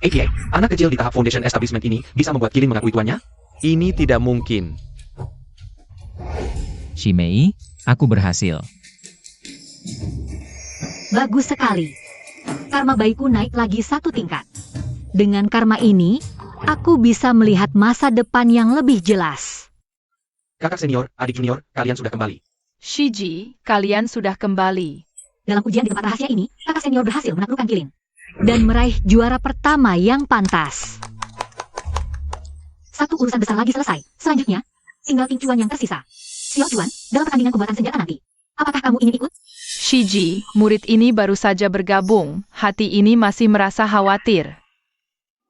[SPEAKER 1] APA, anak kecil di tahap Foundation Establishment ini bisa membuat Kilin mengakui tuannya?
[SPEAKER 2] Ini tidak mungkin.
[SPEAKER 5] Shimei, aku berhasil.
[SPEAKER 3] Bagus sekali. Karma baikku naik lagi satu tingkat. Dengan karma ini, aku bisa melihat masa depan yang lebih jelas.
[SPEAKER 1] Kakak senior, adik junior, kalian sudah kembali.
[SPEAKER 4] Shiji, kalian sudah kembali.
[SPEAKER 3] Dalam ujian di tempat rahasia ini, kakak senior berhasil menaklukkan Kilin. Dan meraih juara pertama yang pantas. Satu urusan besar lagi selesai. Selanjutnya, tinggal pincuan yang tersisa. Xiao Chuan, dalam pertandingan pembuatan senjata nanti. Apakah kamu ingin ikut?
[SPEAKER 4] Shiji, murid ini baru saja bergabung. Hati ini masih merasa khawatir.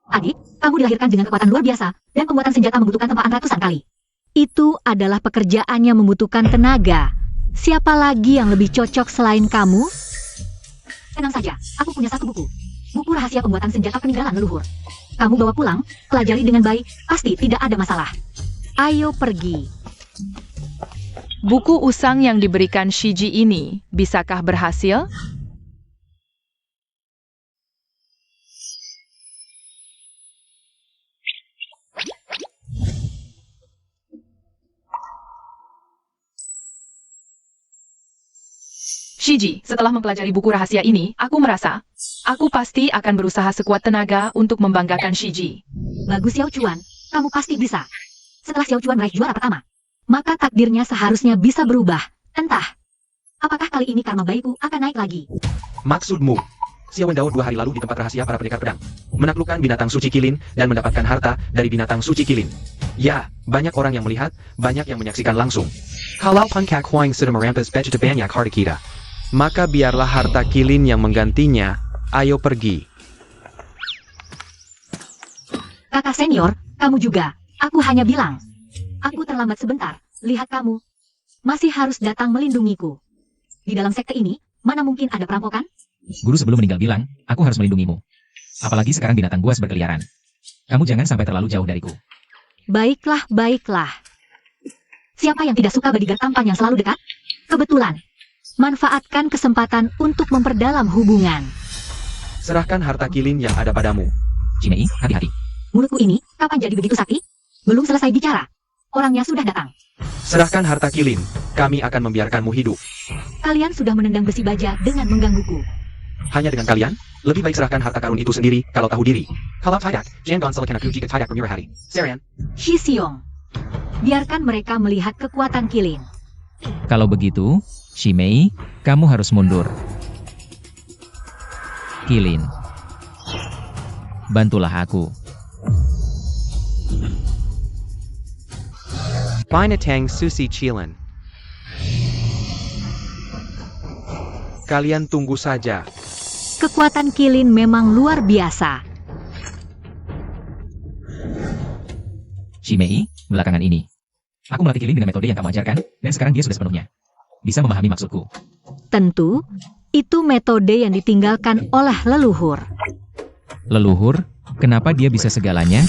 [SPEAKER 3] Adik, kamu dilahirkan dengan kekuatan luar biasa, dan pembuatan senjata membutuhkan tempaan ratusan kali.
[SPEAKER 6] Itu adalah pekerjaan yang membutuhkan tenaga. Siapa lagi yang lebih cocok selain kamu?
[SPEAKER 3] Tenang saja, aku punya satu buku. Buku rahasia pembuatan senjata peninggalan leluhur. Kamu bawa pulang, pelajari dengan baik, pasti tidak ada masalah.
[SPEAKER 6] Ayo pergi.
[SPEAKER 4] Buku usang yang diberikan Shiji ini, bisakah berhasil? Shiji, setelah mempelajari buku rahasia ini, aku merasa, aku pasti akan berusaha sekuat tenaga untuk membanggakan Shiji.
[SPEAKER 3] Bagus Xiao Chuan, kamu pasti bisa. Setelah Xiao Chuan meraih juara pertama, maka takdirnya seharusnya bisa berubah. Entah, apakah kali ini karma baikku akan naik lagi?
[SPEAKER 1] Maksudmu? Xiao Wendao 2 hari lalu di tempat rahasia para pendekar pedang, menaklukkan binatang suci kilin dan mendapatkan harta dari binatang suci kilin. Ya, banyak orang yang melihat, banyak yang menyaksikan langsung. Kalau Pankak Huang sudah merampas bejta banyak harta kita.
[SPEAKER 2] Maka biarlah harta kilin yang menggantinya. Ayo pergi.
[SPEAKER 3] Kakak senior, kamu juga. Aku hanya bilang. Aku terlambat sebentar. Lihat kamu. Masih harus datang melindungiku. Di dalam sekte ini, mana mungkin ada perampokan?
[SPEAKER 5] Guru sebelum meninggal bilang, aku harus melindungimu. Apalagi sekarang binatang buas berkeliaran. Kamu jangan sampai terlalu jauh dariku.
[SPEAKER 6] Baiklah, baiklah.
[SPEAKER 3] Siapa yang tidak suka bodyguard tampan yang selalu dekat? Kebetulan.
[SPEAKER 6] Manfaatkan kesempatan untuk memperdalam hubungan.
[SPEAKER 1] Serahkan harta kilin yang ada padamu.
[SPEAKER 5] Cimei, hati-hati.
[SPEAKER 3] Mulutku ini, kapan jadi begitu sakti? Belum selesai bicara. Orangnya sudah datang.
[SPEAKER 1] Serahkan harta kilin, kami akan membiarkanmu hidup.
[SPEAKER 3] Kalian sudah menendang besi baja dengan menggangguku.
[SPEAKER 1] Hanya dengan kalian, lebih baik serahkan harta karun itu sendiri kalau tahu diri. Kalau tidak, jangan silakan aku jika tidak bermurah hati. Serian.
[SPEAKER 3] Shi Xiong. Biarkan mereka melihat kekuatan kilin.
[SPEAKER 5] Kalau begitu, Shimei, kamu harus mundur. Kilin, bantulah aku.
[SPEAKER 2] Binatang Susi Chilin. Kalian tunggu saja.
[SPEAKER 6] Kekuatan kilin memang luar biasa.
[SPEAKER 5] Shimei, belakangan ini, aku melatih kilin dengan metode yang kamu ajarkan, dan sekarang dia sudah sepenuhnya bisa memahami maksudku.
[SPEAKER 6] Tentu, itu metode yang ditinggalkan oleh leluhur.
[SPEAKER 5] Leluhur, kenapa dia bisa segalanya?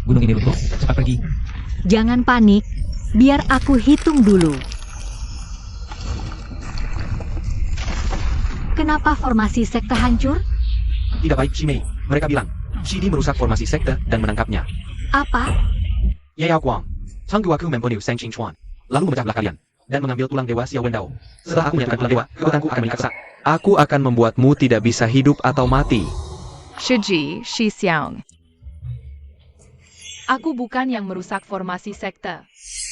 [SPEAKER 5] Gunung ini runtuh, cepat pergi.
[SPEAKER 6] Jangan panik, biar aku hitung dulu.
[SPEAKER 3] Kenapa formasi sekte hancur?
[SPEAKER 1] Tidak baik Shimei, mereka bilang. Shidi merusak formasi sekte dan menangkapnya.
[SPEAKER 3] Apa?
[SPEAKER 1] Yao Guang, tangguh aku membunuh Sang Qing Chuan, lalu memecah belah kalian, dan mengambil tulang dewa Xiao Wendao. Setelah aku menyatukan tulang dewa, kekuatanku akan meningkat pesat.
[SPEAKER 2] Aku akan membuatmu tidak bisa hidup atau mati.
[SPEAKER 4] Shiji, Shi Xiang. Aku bukan yang merusak formasi sekte.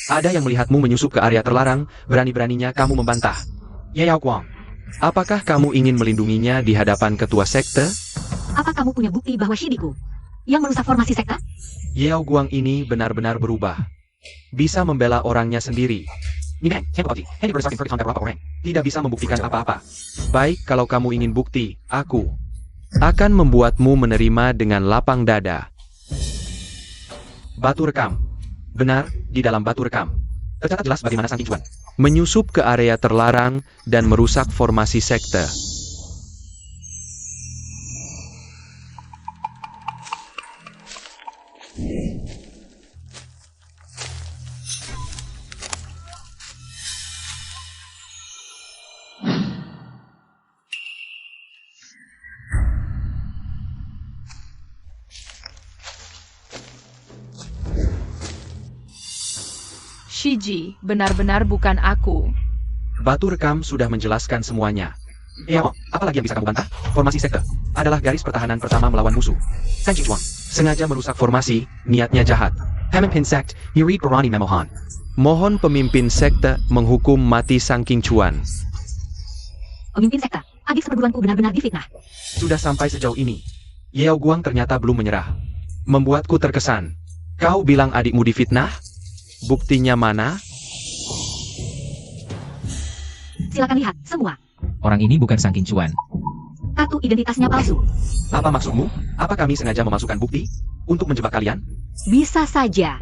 [SPEAKER 1] Ada yang melihatmu menyusup ke area terlarang, berani-beraninya kamu membantah. Yao Guang,
[SPEAKER 2] Apakah kamu ingin melindunginya di hadapan ketua sekte?
[SPEAKER 3] Apa kamu punya bukti bahwa Shidiku yang merusak formasi sekte?
[SPEAKER 2] Yao Guang ini benar-benar berubah. Bisa membela orangnya sendiri. Tidak bisa membuktikan apa-apa. Baik, kalau kamu ingin bukti, aku akan membuatmu menerima dengan lapang dada.
[SPEAKER 1] Batu rekam. Benar, di dalam batu rekam tercatat jelas bagaimana Sang Qing Chuan
[SPEAKER 2] Menyusup ke area terlarang dan merusak formasi sekte.
[SPEAKER 4] Shiji, benar-benar bukan aku.
[SPEAKER 1] Batu rekam sudah menjelaskan semuanya. Apalagi yang bisa kamu bantah? Formasi sekte adalah garis pertahanan pertama melawan musuh. Sang Qing Chuan sengaja merusak formasi, niatnya jahat. Pemimpin sekt, Yuri Perani Memohon.
[SPEAKER 2] Mohon pemimpin sekte menghukum mati Sang Qing Chuan.
[SPEAKER 3] Pemimpin sekte, adik seperguruanku benar-benar difitnah.
[SPEAKER 1] Sudah sampai sejauh ini, Yao Guang ternyata belum menyerah. Membuatku terkesan.
[SPEAKER 2] Kau bilang adikmu difitnah? Buktinya mana?
[SPEAKER 3] Silakan lihat, semua.
[SPEAKER 5] Orang ini bukan Sang King Chuan.
[SPEAKER 3] Kartu identitasnya palsu.
[SPEAKER 1] Apa maksudmu? Apa kami sengaja memasukkan bukti untuk menjebak kalian?
[SPEAKER 6] Bisa saja.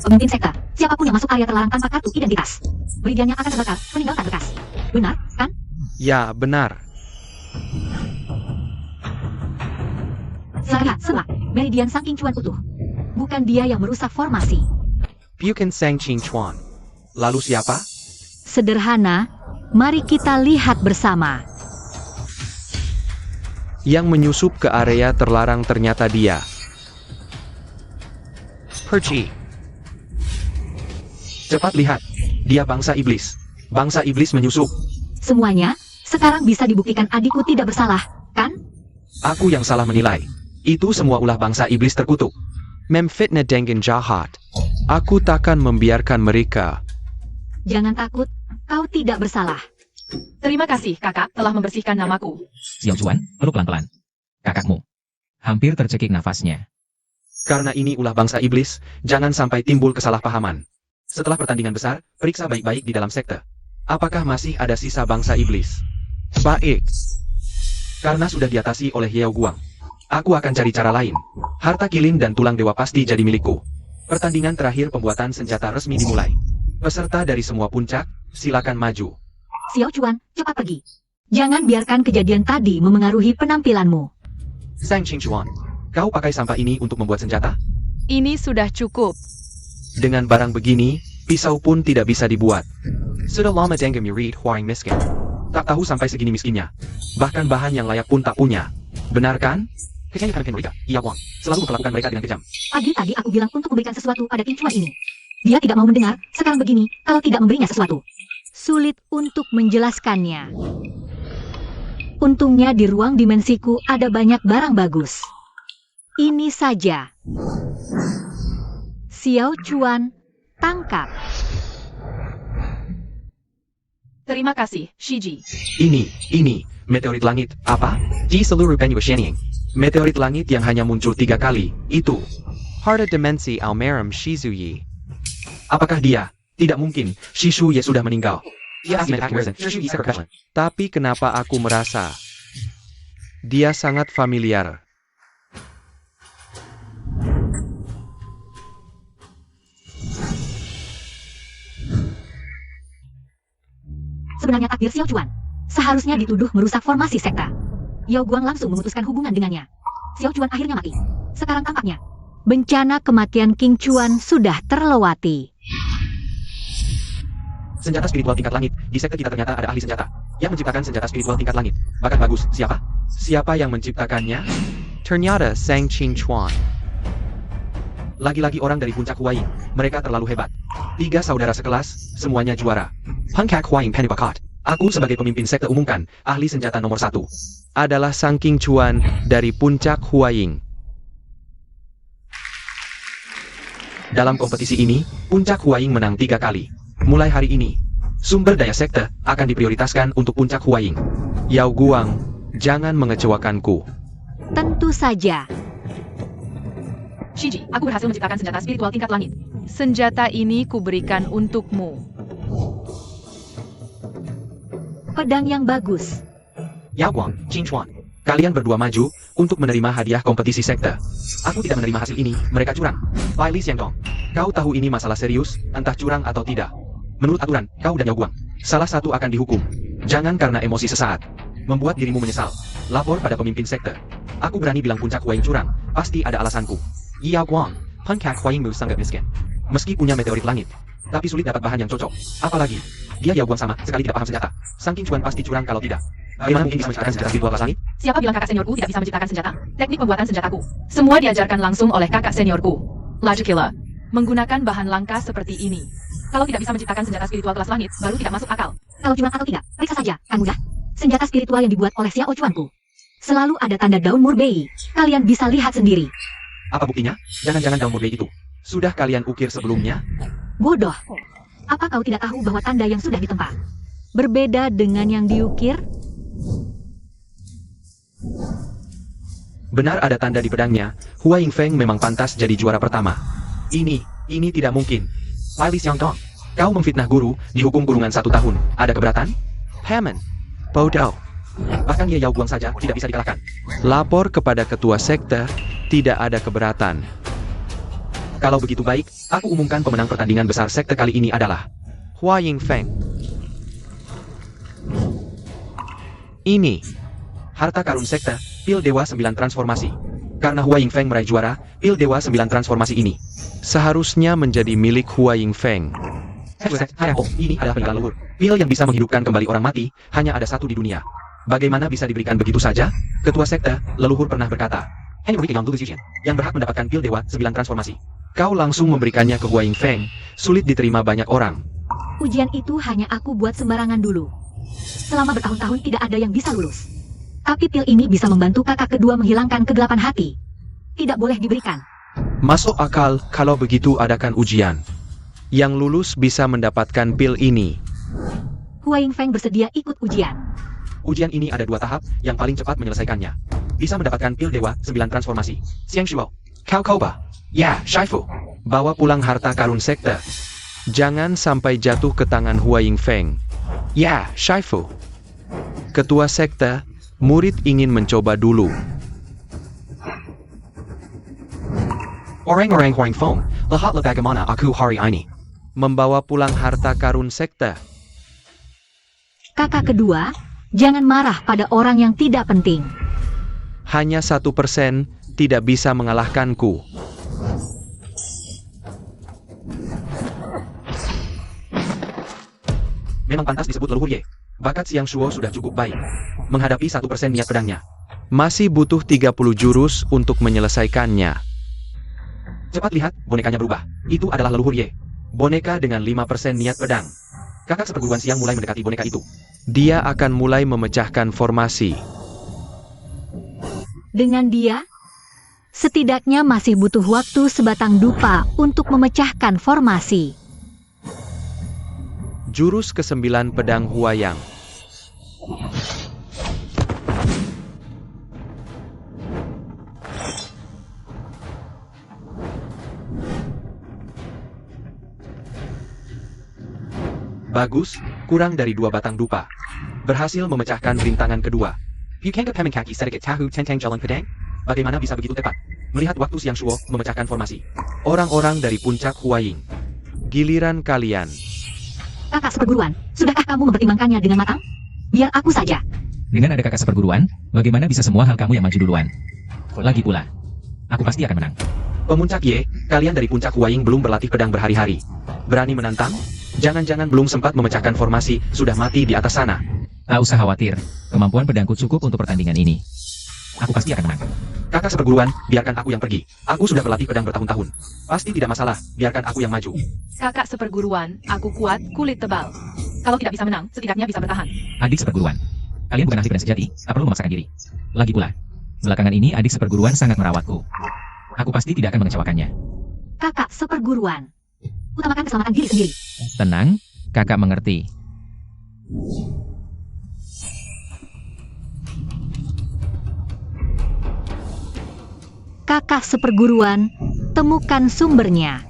[SPEAKER 3] Pemimpin sekte, siapapun yang masuk area terlarang tanpa kartu identitas, meridiannya akan terbakar, meninggalkan bekas. Benar, kan?
[SPEAKER 2] Ya, benar.
[SPEAKER 3] Silakan lihat, semua. Meridian Sang King Chuan utuh. Bukan dia yang merusak formasi.
[SPEAKER 2] Bukan Sang King Chuan. Lalu siapa?
[SPEAKER 6] Sederhana, mari kita lihat bersama.
[SPEAKER 2] Yang menyusup ke area terlarang ternyata dia. Perci.
[SPEAKER 1] Cepat lihat, dia bangsa iblis. Bangsa iblis menyusup.
[SPEAKER 3] Semuanya, sekarang bisa dibuktikan adikku tidak bersalah, kan?
[SPEAKER 1] Aku yang salah menilai. Itu semua ulah bangsa iblis terkutuk.
[SPEAKER 2] Memfitnah dengan jahat. Aku takkan membiarkan mereka.
[SPEAKER 3] Jangan takut, kau tidak bersalah.
[SPEAKER 4] Terima kasih, kakak, telah membersihkan namaku.
[SPEAKER 5] Xiao Chuan, peluk pelan-pelan. Kakakmu. Hampir tercekik nafasnya.
[SPEAKER 1] Karena ini ulah bangsa iblis, jangan sampai timbul kesalahpahaman. Setelah pertandingan besar, periksa baik-baik di dalam sekte. Apakah masih ada sisa bangsa iblis?
[SPEAKER 2] Baik.
[SPEAKER 1] Karena sudah diatasi oleh Yao Guang. Aku akan cari cara lain. Harta kilin dan tulang dewa pasti jadi milikku. Pertandingan terakhir pembuatan senjata resmi dimulai. Peserta dari semua puncak, silakan maju.
[SPEAKER 3] Xiao Chuan, cepat pergi. Jangan biarkan kejadian tadi memengaruhi penampilanmu.
[SPEAKER 1] Sang King Chuan, kau pakai sampah ini untuk membuat senjata?
[SPEAKER 4] Ini sudah cukup.
[SPEAKER 2] Dengan barang begini, pisau pun tidak bisa dibuat. Sudah lama dengan murid Huang miskin.
[SPEAKER 1] Tak tahu sampai segini miskinnya. Bahkan bahan yang layak pun tak punya. Benar kan? Kayaknya karena mereka, Iya Wang, selalu memperlakukan mereka dengan kejam.
[SPEAKER 3] Pagi-tadi aku bilang untuk memberikan sesuatu pada King Chuan ini. Dia tidak mau mendengar, sekarang begini, kalau tidak memberinya sesuatu.
[SPEAKER 6] Sulit untuk menjelaskannya. Untungnya di ruang dimensiku ada banyak barang bagus. Ini saja. Xiao Chuan, tangkap.
[SPEAKER 4] Terima kasih, Shiji.
[SPEAKER 1] Ini, meteorit langit, apa? Di seluruh Benua Shenying. Meteorit langit yang hanya muncul 3 kali, itu.
[SPEAKER 2] Harta dimensi Almaram Shizuyi.
[SPEAKER 1] Apakah dia? Tidak mungkin, Shishu Ye sudah meninggal. Dia asli dari Acton, Shishu Ye professional.
[SPEAKER 2] Tapi kenapa aku merasa dia sangat familiar?
[SPEAKER 3] Sebenarnya takdir Xiao Chuan seharusnya dituduh merusak formasi sekte. Yao Guang langsung memutuskan hubungan dengannya. Xiao Chuan akhirnya mati. Sekarang tampaknya
[SPEAKER 6] Bencana kematian King Chuan sudah terlewati.
[SPEAKER 1] Senjata spiritual tingkat langit, di sekte kita ternyata ada ahli senjata yang menciptakan senjata spiritual tingkat langit. Bakat bagus, siapa? Siapa yang menciptakannya?
[SPEAKER 2] Ternyata Sang King Chuan.
[SPEAKER 1] Lagi-lagi orang dari puncak Huayin, mereka terlalu hebat. 3 saudara sekelas, semuanya juara. Puncak Huayin Penipakat. Aku sebagai pemimpin sekte umumkan, ahli senjata nomor 1.
[SPEAKER 2] Adalah Sang King Chuan dari puncak Huaying.
[SPEAKER 1] Dalam kompetisi ini, puncak Huayin menang 3 kali. Mulai hari ini, sumber daya sekte akan diprioritaskan untuk puncak Huayin.
[SPEAKER 2] Yao Guang, jangan mengecewakanku.
[SPEAKER 6] Tentu saja.
[SPEAKER 4] Shiji, aku berhasil menciptakan senjata spiritual tingkat langit. Senjata ini kuberikan untukmu.
[SPEAKER 6] Pedang yang bagus.
[SPEAKER 1] Yao Guang, Qing Chuan, kalian berdua maju untuk menerima hadiah kompetisi sekte. Aku tidak menerima hasil ini, mereka curang. Bai Li Xiangdong, kau tahu ini masalah serius, entah curang atau tidak. Menurut aturan, kau dan Yao Guang, salah satu akan dihukum. Jangan karena emosi sesaat, membuat dirimu menyesal. Lapor pada pemimpin sekte. Aku berani bilang puncak Huayin curang, pasti ada alasanku. Yao Guang, puncak Huayin sangat miskin. Meski punya meteorit langit, tapi sulit dapat bahan yang cocok. Apalagi, dia Yao Guang sama sekali tidak paham senjata. Sang King Chuan pasti curang kalau tidak. Bagaimana mungkin bisa menciptakan senjata spiritual kelas langit?
[SPEAKER 4] Siapa bilang kakak seniorku tidak bisa menciptakan senjata? Teknik pembuatan senjataku. Semua diajarkan langsung oleh kakak seniorku. Logic Killer. Menggunakan bahan langka seperti ini. Kalau tidak bisa menciptakan senjata spiritual kelas langit, baru tidak masuk akal.
[SPEAKER 3] Kalau curang atau tidak, periksa saja, kan mudah. Senjata spiritual yang dibuat oleh Xiao Chuanku. Selalu ada tanda daun murbei. Kalian bisa lihat sendiri.
[SPEAKER 1] Apa buktinya? Jangan-jangan daun murbei itu sudah kalian ukir sebelumnya?
[SPEAKER 3] Bodoh. Apa kau tidak tahu bahwa tanda yang sudah ditempa?
[SPEAKER 6] Berbeda dengan yang diukir.
[SPEAKER 2] Benar ada tanda di pedangnya, Hua Yingfeng memang pantas jadi juara pertama. Ini tidak mungkin.
[SPEAKER 1] Lili Xiangdong, kau memfitnah guru, dihukum kurungan 1 tahun. Ada keberatan?
[SPEAKER 2] Paman, bodoh.
[SPEAKER 1] Bahkan Ye Yao Guang saja tidak bisa dikalahkan.
[SPEAKER 2] Lapor kepada ketua sekte, tidak ada keberatan.
[SPEAKER 1] Kalau begitu baik, aku umumkan pemenang pertandingan besar sekte kali ini adalah
[SPEAKER 2] Hua Yingfeng. Ini,
[SPEAKER 1] harta karun sekte, pil Dewa 9 transformasi. Karena Hua Yingfeng meraih juara, pil Dewa 9 transformasi ini.
[SPEAKER 2] seharusnya menjadi milik Hua Yingfeng.
[SPEAKER 1] Ini adalah peninggalan leluhur. Pil yang bisa menghidupkan kembali orang mati, hanya ada 1 di dunia. Bagaimana bisa diberikan begitu saja? Ketua sekte, leluhur pernah berkata, yang berhak mendapatkan pil Dewa 9 transformasi.
[SPEAKER 2] Kau langsung memberikannya ke Hua Yingfeng, sulit diterima banyak orang.
[SPEAKER 3] Ujian itu hanya aku buat sembarangan dulu. Selama bertahun-tahun tidak ada yang bisa lulus. Tapi pil ini bisa membantu kakak kedua menghilangkan kegelapan hati. Tidak boleh diberikan.
[SPEAKER 2] Masuk akal, kalau begitu adakan ujian. Yang lulus bisa mendapatkan pil ini.
[SPEAKER 3] Hua Yingfeng bersedia ikut ujian.
[SPEAKER 1] Ujian ini ada 2 tahap, yang paling cepat menyelesaikannya. Bisa mendapatkan pil Dewa 9 transformasi. Xiang Shuo, Kau Koba, Ya, Shaifu.
[SPEAKER 2] Bawa pulang harta karun sekte. Jangan sampai jatuh ke tangan Hua Yingfeng. Ya, Shaifu. Ketua sekte, murid ingin mencoba dulu.
[SPEAKER 1] Orang-orang Huang Feng, lihatlah bagaimana aku hari ini.
[SPEAKER 2] Membawa pulang harta karun sekte.
[SPEAKER 3] Kakak kedua, jangan marah pada orang yang tidak penting.
[SPEAKER 2] Hanya 1% tidak bisa mengalahkanku.
[SPEAKER 1] Memang pantas disebut leluhur Ye. Bakat Xiang Shuo sudah cukup baik. Menghadapi 1% niat pedangnya.
[SPEAKER 2] Masih butuh 30 jurus untuk menyelesaikannya.
[SPEAKER 1] Cepat lihat, bonekanya berubah. Itu adalah leluhur Ye. Boneka dengan 5% niat pedang. Kakak seperguruan Siang mulai mendekati boneka itu.
[SPEAKER 2] Dia akan mulai memecahkan formasi.
[SPEAKER 6] Dengan dia, setidaknya masih butuh waktu sebatang dupa untuk memecahkan formasi.
[SPEAKER 2] Jurus ke-9 pedang Huayang.
[SPEAKER 1] Bagus, kurang dari 2 batang dupa. Berhasil memecahkan rintangan kedua. Bagaimana bisa begitu tepat? Melihat waktu Xiang Shuo memecahkan formasi.
[SPEAKER 2] Orang-orang dari puncak Huaying. Giliran kalian.
[SPEAKER 3] Kakak seperguruan, sudahkah kamu mempertimbangkannya dengan matang? Biar aku saja.
[SPEAKER 5] Dengan ada kakak seperguruan, bagaimana bisa semua hal kamu yang maju duluan? Lagi pula, aku pasti akan menang.
[SPEAKER 1] Pemuncak Ye, kalian dari puncak Huaying belum berlatih pedang berhari-hari. Berani menantang? Jangan-jangan belum sempat memecahkan formasi, sudah mati di atas sana.
[SPEAKER 5] Tak usah khawatir, kemampuan pedangku cukup untuk pertandingan ini. Aku pasti akan menang.
[SPEAKER 1] Kakak seperguruan, biarkan aku yang pergi. Aku sudah berlatih pedang bertahun-tahun. Pasti tidak masalah, biarkan aku yang maju.
[SPEAKER 4] Kakak seperguruan, aku kuat, kulit tebal. Kalau tidak bisa menang, setidaknya bisa bertahan.
[SPEAKER 5] Adik seperguruan, kalian bukan ahli pedang sejati, tak perlu memaksakan diri. Lagi pula, belakangan ini adik seperguruan sangat merawatku. Aku pasti tidak akan mengecewakannya.
[SPEAKER 3] Kakak seperguruan, utamakan keselamatan diri sendiri.
[SPEAKER 5] Tenang, kakak mengerti.
[SPEAKER 6] Kakak seperguruan, temukan sumbernya.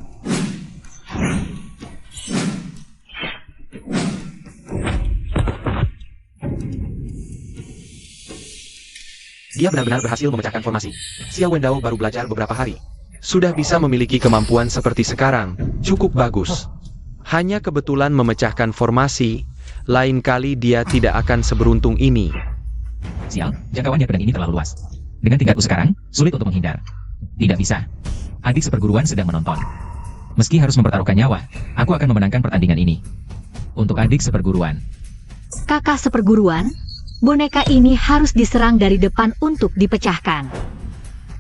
[SPEAKER 1] Dia benar-benar berhasil memecahkan formasi. Xiao Wendao baru belajar beberapa hari.
[SPEAKER 2] Sudah bisa memiliki kemampuan seperti sekarang, cukup bagus. Hanya kebetulan memecahkan formasi, lain kali dia tidak akan seberuntung ini.
[SPEAKER 5] Sial, jangkauan dia pedang ini terlalu luas. Dengan tingkatku sekarang, sulit untuk menghindar. Tidak bisa. Adik seperguruan sedang menonton. Meski harus mempertaruhkan nyawa, aku akan memenangkan pertandingan ini. Untuk adik seperguruan.
[SPEAKER 6] Kakak seperguruan, boneka ini harus diserang dari depan untuk dipecahkan.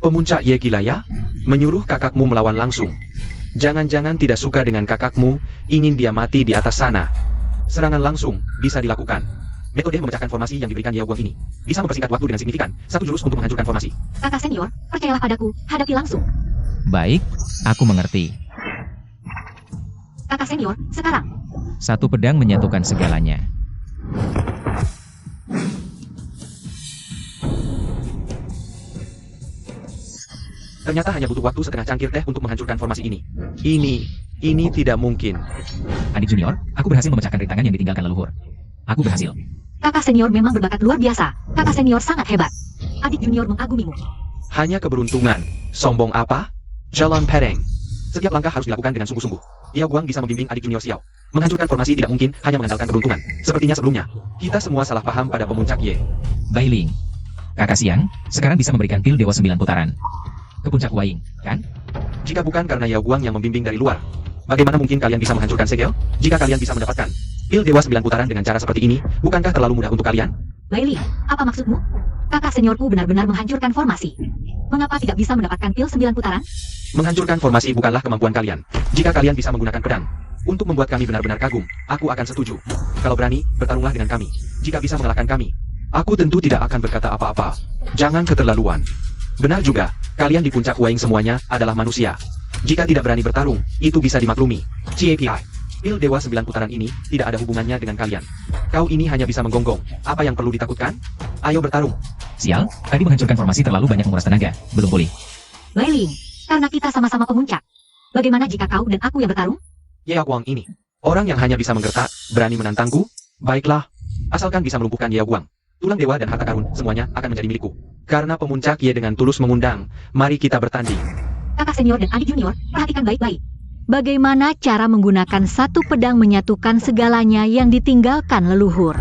[SPEAKER 1] Pemuncak Ye gila ya? Menyuruh kakakmu melawan langsung.
[SPEAKER 2] Jangan-jangan tidak suka dengan kakakmu, ingin dia mati di atas sana.
[SPEAKER 1] Serangan langsung, bisa dilakukan. Metode memecahkan formasi yang diberikan Yao Guang ini bisa mempersingkat waktu dengan signifikan. 1 jurus untuk menghancurkan formasi.
[SPEAKER 3] Kakak senior, percayalah padaku, hadapi langsung.
[SPEAKER 5] Baik, aku mengerti.
[SPEAKER 3] Kakak senior, sekarang.
[SPEAKER 5] Satu pedang menyatukan segalanya.
[SPEAKER 1] Ternyata hanya butuh waktu setengah cangkir teh untuk menghancurkan formasi ini.
[SPEAKER 2] Ini tidak mungkin.
[SPEAKER 5] Adik junior, aku berhasil memecahkan rintangan yang ditinggalkan leluhur. Aku berhasil.
[SPEAKER 3] Kakak senior memang berbakat luar biasa. Kakak senior sangat hebat. Adik junior mengagumimu.
[SPEAKER 2] Hanya keberuntungan. Sombong apa? Jalan Pereng.
[SPEAKER 1] Setiap langkah harus dilakukan dengan sungguh-sungguh. Yao Guang bisa membimbing adik junior Xiao. Menghancurkan formasi tidak mungkin hanya mengandalkan keberuntungan. Sepertinya sebelumnya, kita semua salah paham pada pemuncak Ye.
[SPEAKER 5] Bai Ling. Kakak Siang, sekarang bisa memberikan pil Dewa 9 putaran. Ke puncak Huaing, kan?
[SPEAKER 1] Jika bukan karena Yao Guang yang membimbing dari luar, bagaimana mungkin kalian bisa menghancurkan segel? Jika kalian bisa mendapatkan pil Dewa 9 putaran dengan cara seperti ini, bukankah terlalu mudah untuk kalian?
[SPEAKER 3] Bailey, apa maksudmu? Kakak seniorku benar-benar menghancurkan formasi. Mengapa tidak bisa mendapatkan pil 9 putaran?
[SPEAKER 1] Menghancurkan formasi bukanlah kemampuan kalian. Jika kalian bisa menggunakan pedang untuk membuat kami benar-benar kagum, aku akan setuju. Kalau berani, bertarunglah dengan kami. Jika bisa mengalahkan kami, aku tentu tidak akan berkata apa-apa. Jangan keterlaluan. Benar juga, kalian di puncak Huaing semuanya adalah manusia. Jika tidak berani bertarung, itu bisa dimaklumi. CAPI, pil Dewa 9 putaran ini tidak ada hubungannya dengan kalian. Kau ini hanya bisa menggonggong. Apa yang perlu ditakutkan? Ayo bertarung.
[SPEAKER 5] Sial, tadi menghancurkan formasi terlalu banyak menguras tenaga. Belum pulih.
[SPEAKER 3] Bailey, karena kita sama-sama pemuncak. Bagaimana jika kau dan aku yang bertarung?
[SPEAKER 1] Yao Guang ini, orang yang hanya bisa menggertak, berani menantangku? Baiklah, asalkan bisa melumpuhkan Yao Guang. Tulang dewa dan harta karun, semuanya akan menjadi milikku. Karena pemuncak Ye dengan tulus mengundang, mari kita bertanding.
[SPEAKER 3] Kakak senior dan adik junior, perhatikan baik-baik.
[SPEAKER 6] Bagaimana cara menggunakan satu pedang menyatukan segalanya yang ditinggalkan leluhur?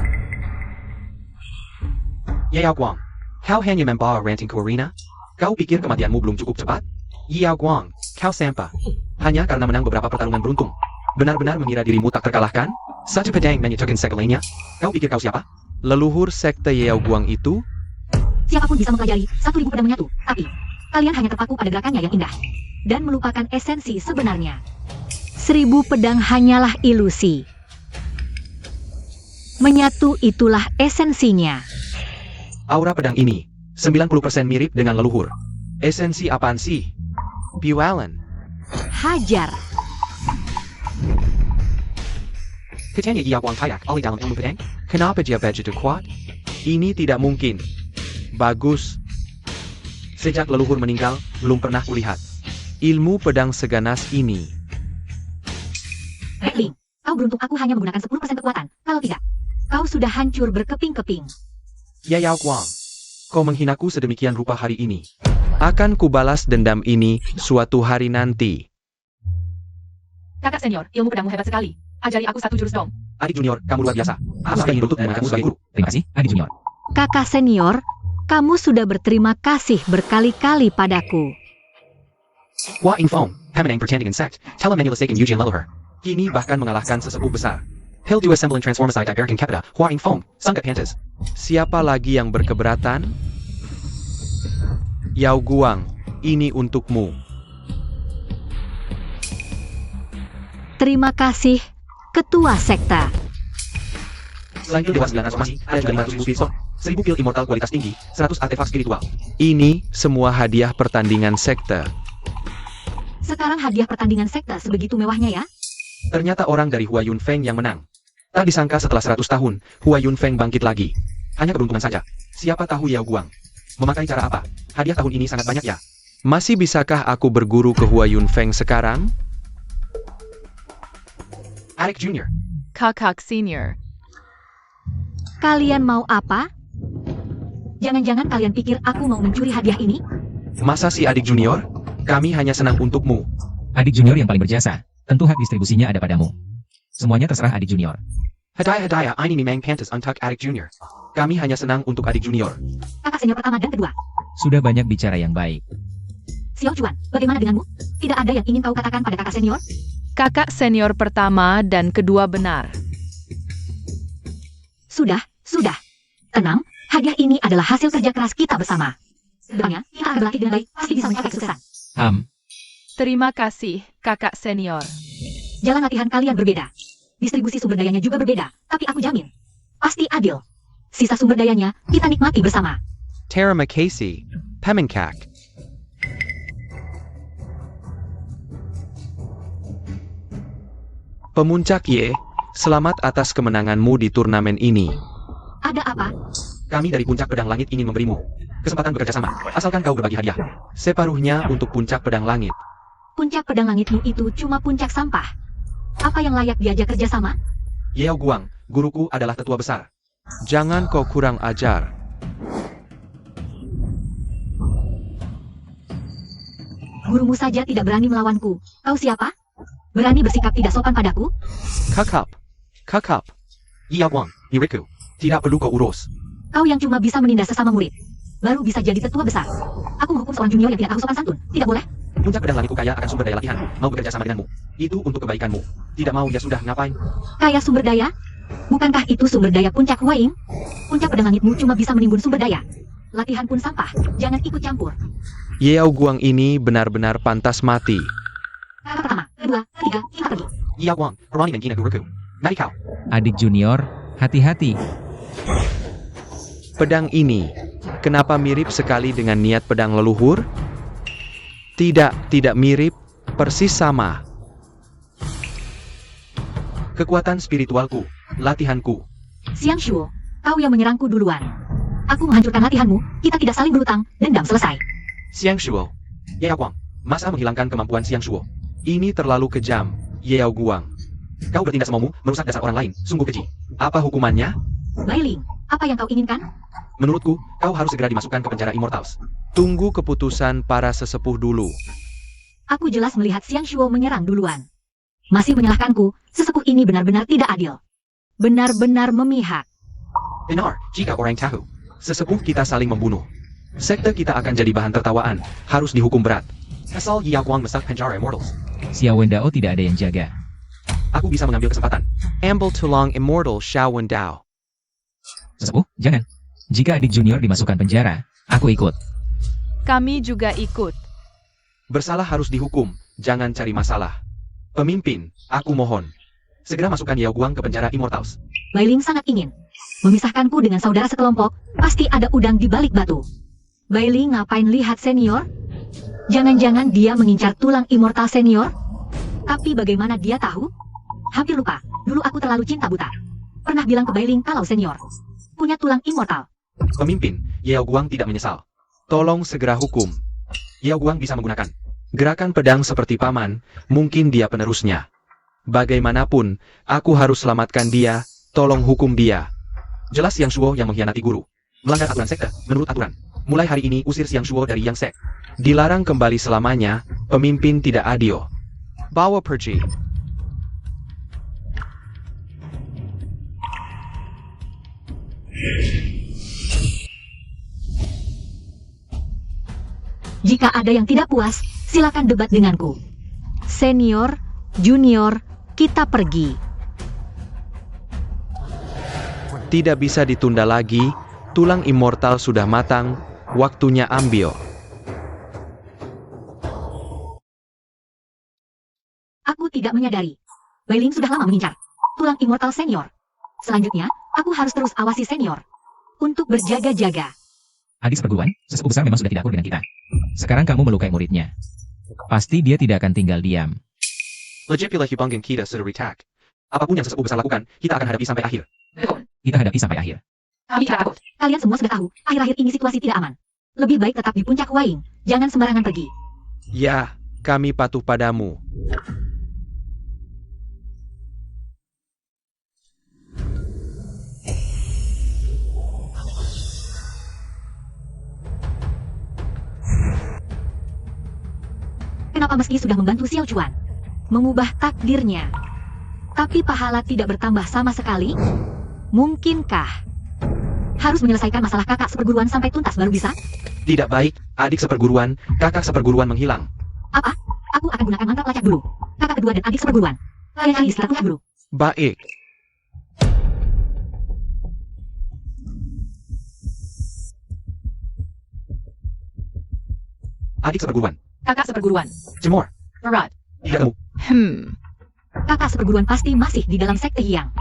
[SPEAKER 1] Yao Guang, kau hanya membawa ranting ke arena? Kau pikir kematianmu belum cukup cepat? Yao Guang, kau sampah. Hanya karena menang beberapa pertarungan beruntung. Benar-benar mengira dirimu tak terkalahkan? Satu pedang menyatukan segalanya? Kau pikir kau siapa?
[SPEAKER 2] Leluhur sekte Yao Guang itu?
[SPEAKER 3] Siapapun bisa mempelajari 1000 pedang menyatu, tapi kalian hanya terpaku pada gerakannya yang indah dan melupakan esensi sebenarnya.
[SPEAKER 6] 1000 pedang hanyalah ilusi. Menyatu itulah esensinya.
[SPEAKER 1] Aura pedang ini 90% mirip dengan leluhur. Esensi apaan sih?
[SPEAKER 2] Bualan.
[SPEAKER 6] Hajar.
[SPEAKER 1] Katanya Yao Guang kayak oleh dalam ilmu pedang?
[SPEAKER 2] Kenapa dia begitu kuat? Ini tidak mungkin. Bagus.
[SPEAKER 1] Sejak leluhur meninggal, belum pernah kulihat.
[SPEAKER 2] Ilmu pedang seganas ini.
[SPEAKER 3] Bailey, kau beruntung aku hanya menggunakan 10% kekuatan. Kalau tidak, kau sudah hancur berkeping-keping.
[SPEAKER 1] Yao Guang, kau menghinaku sedemikian rupa hari ini.
[SPEAKER 2] Akan kubalas dendam ini suatu hari nanti.
[SPEAKER 4] Kakak senior, ilmu pedangmu hebat sekali. Ajari aku satu jurus dong.
[SPEAKER 1] Adik junior, kamu luar biasa. Aku sudah ingin untuk menemukanmu sebagai guru.
[SPEAKER 5] Terima kasih, adik junior.
[SPEAKER 6] Kakak senior, kamu sudah berterima kasih berkali-kali padaku.
[SPEAKER 1] Hua Infong, Pemenang Pertandingan Sect, Telemenulasakan Ujian Leluhur. Kini bahkan mengalahkan sesepuh besar. Hil Dua Semblan Transformasi Iberkan Kepeda, Hua Infong, Sangkat Pantas.
[SPEAKER 2] Siapa lagi yang berkeberatan? Yao Guang, ini untukmu.
[SPEAKER 6] Terima kasih, Ketua Sekta.
[SPEAKER 1] Selain pil Dewa 9 transformasi, ada juga 500 pil 1000 pil immortal kualitas tinggi, 100 artefak spiritual.
[SPEAKER 2] Ini semua hadiah pertandingan sekte.
[SPEAKER 3] Sekarang hadiah pertandingan sekte sebegitu mewahnya ya?
[SPEAKER 1] Ternyata orang dari Hua Yunfeng yang menang. Tak disangka setelah 100 tahun, Hua Yunfeng bangkit lagi. Hanya keberuntungan saja. Siapa tahu Yao Guang memakai cara apa? Hadiah tahun ini sangat banyak ya.
[SPEAKER 2] Masih bisakah aku berguru ke Hua Yunfeng sekarang?
[SPEAKER 1] Adik Junior,
[SPEAKER 4] Kakak senior.
[SPEAKER 6] Kalian mau apa?
[SPEAKER 3] Jangan-jangan kalian pikir aku mau mencuri hadiah ini?
[SPEAKER 1] masa si adik junior? Kami hanya senang untukmu.
[SPEAKER 5] Adik junior yang paling berjasa. Tentu hak distribusinya ada padamu. Semuanya terserah adik junior.
[SPEAKER 1] Hadiah ini memang pantas untuk adik junior. Kami hanya senang untuk adik junior.
[SPEAKER 3] Kakak senior pertama dan kedua.
[SPEAKER 5] Sudah banyak bicara yang baik.
[SPEAKER 3] Xiao Chuan, bagaimana denganmu? Tidak ada yang ingin kau katakan pada kakak senior?
[SPEAKER 4] Kakak senior pertama dan kedua benar.
[SPEAKER 3] Sudah. Tenang, hadiah ini adalah hasil kerja keras kita bersama. Depannya, kita akan berlatih dengan baik, pasti bisa mencapai kesuksesan.
[SPEAKER 4] Terima kasih, kakak senior.
[SPEAKER 3] Jalan latihan kalian berbeda. Distribusi sumber dayanya juga berbeda, tapi aku jamin, pasti adil. Sisa sumber dayanya, kita nikmati bersama.
[SPEAKER 2] Terima kasih, Pemenkak. Pemuncak Ye, selamat atas kemenanganmu di turnamen ini.
[SPEAKER 3] Ada apa?
[SPEAKER 1] Kami dari puncak pedang langit ingin memberimu Kesempatan bekerja sama, asalkan kau berbagi hadiah.
[SPEAKER 2] Separuhnya untuk puncak pedang langit.
[SPEAKER 3] Puncak pedang langitmu itu cuma puncak sampah. Apa yang layak diajak kerjasama?
[SPEAKER 1] Yeo Guang, guruku adalah tetua besar.
[SPEAKER 2] Jangan kau kurang ajar.
[SPEAKER 3] Gurumu saja tidak berani melawanku. Kau siapa? Berani bersikap tidak sopan padaku?
[SPEAKER 2] Kakap. Kakap.
[SPEAKER 1] Yeo Guang, diriku. Tidak perlu kau urus.
[SPEAKER 3] Kau yang cuma bisa menindas sesama murid. Baru bisa jadi tetua besar. Aku menghukum seorang junior yang tidak tahu sopan santun. Tidak boleh?
[SPEAKER 1] Puncak pedang langitku kaya akan sumber daya latihan. Mau bekerja sama denganmu. Itu untuk kebaikanmu. Tidak mau ya sudah, ngapain?
[SPEAKER 3] Kaya sumber daya? Bukankah itu sumber daya puncak Huaing? Puncak pedang langitmu cuma bisa menimbun sumber daya. Latihan pun sampah. Jangan ikut campur.
[SPEAKER 2] Yeo Guang ini benar-benar pantas mati.
[SPEAKER 3] Kakak pertama, kedua, ketiga, kita pergi.
[SPEAKER 1] Yeo Guang, Ronnie menghina guruku. Mari kau.
[SPEAKER 5] Adik junior, hati-hati.
[SPEAKER 2] Pedang ini, kenapa mirip sekali dengan niat pedang leluhur? Tidak mirip, persis sama.
[SPEAKER 1] Kekuatan spiritualku, latihanku.
[SPEAKER 3] Xiang Shuo, kau yang menyerangku duluan. Aku menghancurkan latihanmu, kita tidak saling berutang, dendam selesai.
[SPEAKER 1] Xiang Shuo. Yeo Guang, masa menghilangkan kemampuan Xiang Shuo?
[SPEAKER 2] Ini terlalu kejam, Yeo Guang.
[SPEAKER 1] Kau bertindak semaumu, merusak dasar orang lain, sungguh keji.
[SPEAKER 2] Apa hukumannya?
[SPEAKER 3] Bailing, apa yang kau inginkan?
[SPEAKER 1] Menurutku, kau harus segera dimasukkan ke penjara Immortals.
[SPEAKER 2] Tunggu keputusan para sesepuh dulu.
[SPEAKER 3] Aku jelas melihat Xiang Shuo menyerang duluan. Masih menyalahkanku, sesepuh ini benar-benar tidak adil.
[SPEAKER 6] Benar-benar memihak.
[SPEAKER 1] Benar, jika orang tahu.
[SPEAKER 2] Sesepuh kita saling membunuh. Sekte kita akan jadi bahan tertawaan, harus dihukum berat.
[SPEAKER 1] Asal Yeo Guang mesak penjara Immortals.
[SPEAKER 5] Xiao Wendao tidak ada yang jaga.
[SPEAKER 1] Aku bisa mengambil kesempatan.
[SPEAKER 2] Amble tulang immortal Xiao Wendao.
[SPEAKER 5] Sesepuh, jangan. Jika adik junior dimasukkan penjara, aku ikut.
[SPEAKER 4] Kami juga ikut.
[SPEAKER 2] Bersalah harus dihukum, jangan cari masalah. Pemimpin, aku mohon.
[SPEAKER 1] Segera masukkan Yeo Guang ke penjara Immortals.
[SPEAKER 3] Bailing sangat ingin memisahkanku dengan saudara sekelompok, pasti ada udang di balik batu. Bailing ngapain lihat senior? Jangan-jangan dia mengincar tulang immortal senior? Tapi bagaimana dia tahu? Hampir lupa, dulu aku terlalu cinta buta. Pernah bilang ke Bailing kalau senior punya tulang immortal.
[SPEAKER 1] Pemimpin, Yeo Guang tidak menyesal.
[SPEAKER 2] Tolong segera hukum.
[SPEAKER 1] Yeo Guang bisa menggunakan.
[SPEAKER 2] Gerakan pedang seperti paman, mungkin dia penerusnya. Bagaimanapun, aku harus selamatkan dia, tolong hukum dia.
[SPEAKER 1] Jelas Xiang Shuo yang mengkhianati guru. Melanggar aturan sekte, menurut aturan. Mulai hari ini usir Xiang Shuo dari Yang Sek.
[SPEAKER 2] Dilarang kembali selamanya, pemimpin tidak adil. Bawa pergi.
[SPEAKER 3] Jika ada yang tidak puas, silakan debat denganku.
[SPEAKER 6] Senior, junior, kita pergi.
[SPEAKER 2] Tidak bisa ditunda lagi, tulang immortal sudah matang, waktunya ambil.
[SPEAKER 3] Aku tidak menyadari. Bailing sudah lama mengincar tulang immortal senior. Selanjutnya, aku harus terus awasi senior untuk berjaga-jaga.
[SPEAKER 5] Adik seperguruan, sesepuh besar memang sudah tidak akur dengan kita. Sekarang kamu melukai muridnya. Pasti dia tidak akan tinggal diam.
[SPEAKER 1] Legit pilih hubungan kita sudah retak. Apapun yang sesepuh besar lakukan, kita akan hadapi sampai akhir.
[SPEAKER 5] Kita hadapi sampai akhir.
[SPEAKER 4] Kami tidak takut.
[SPEAKER 3] Kalian semua sudah tahu, akhir-akhir ini situasi tidak aman. Lebih baik tetap di puncak Huaing. Jangan sembarangan pergi.
[SPEAKER 2] Ya, kami patuh padamu.
[SPEAKER 3] Kenapa meski sudah membantu Xiao Chuan mengubah takdirnya, tapi pahala tidak bertambah sama sekali?
[SPEAKER 6] Mungkinkah?
[SPEAKER 3] Harus menyelesaikan masalah kakak seperguruan sampai tuntas baru bisa?
[SPEAKER 1] Tidak baik, adik seperguruan, kakak seperguruan menghilang.
[SPEAKER 3] Apa? Aku akan gunakan mantra pelacak dulu. Kakak kedua dan adik seperguruan. Kalian cari istilah puncak dulu.
[SPEAKER 2] Baik.
[SPEAKER 1] Adik seperguruan.
[SPEAKER 4] Kakak seperguruan.
[SPEAKER 1] Jemur.
[SPEAKER 4] Berat.
[SPEAKER 1] Tidak kamu.
[SPEAKER 3] Kakak seperguruan pasti masih di dalam sekte Hyang.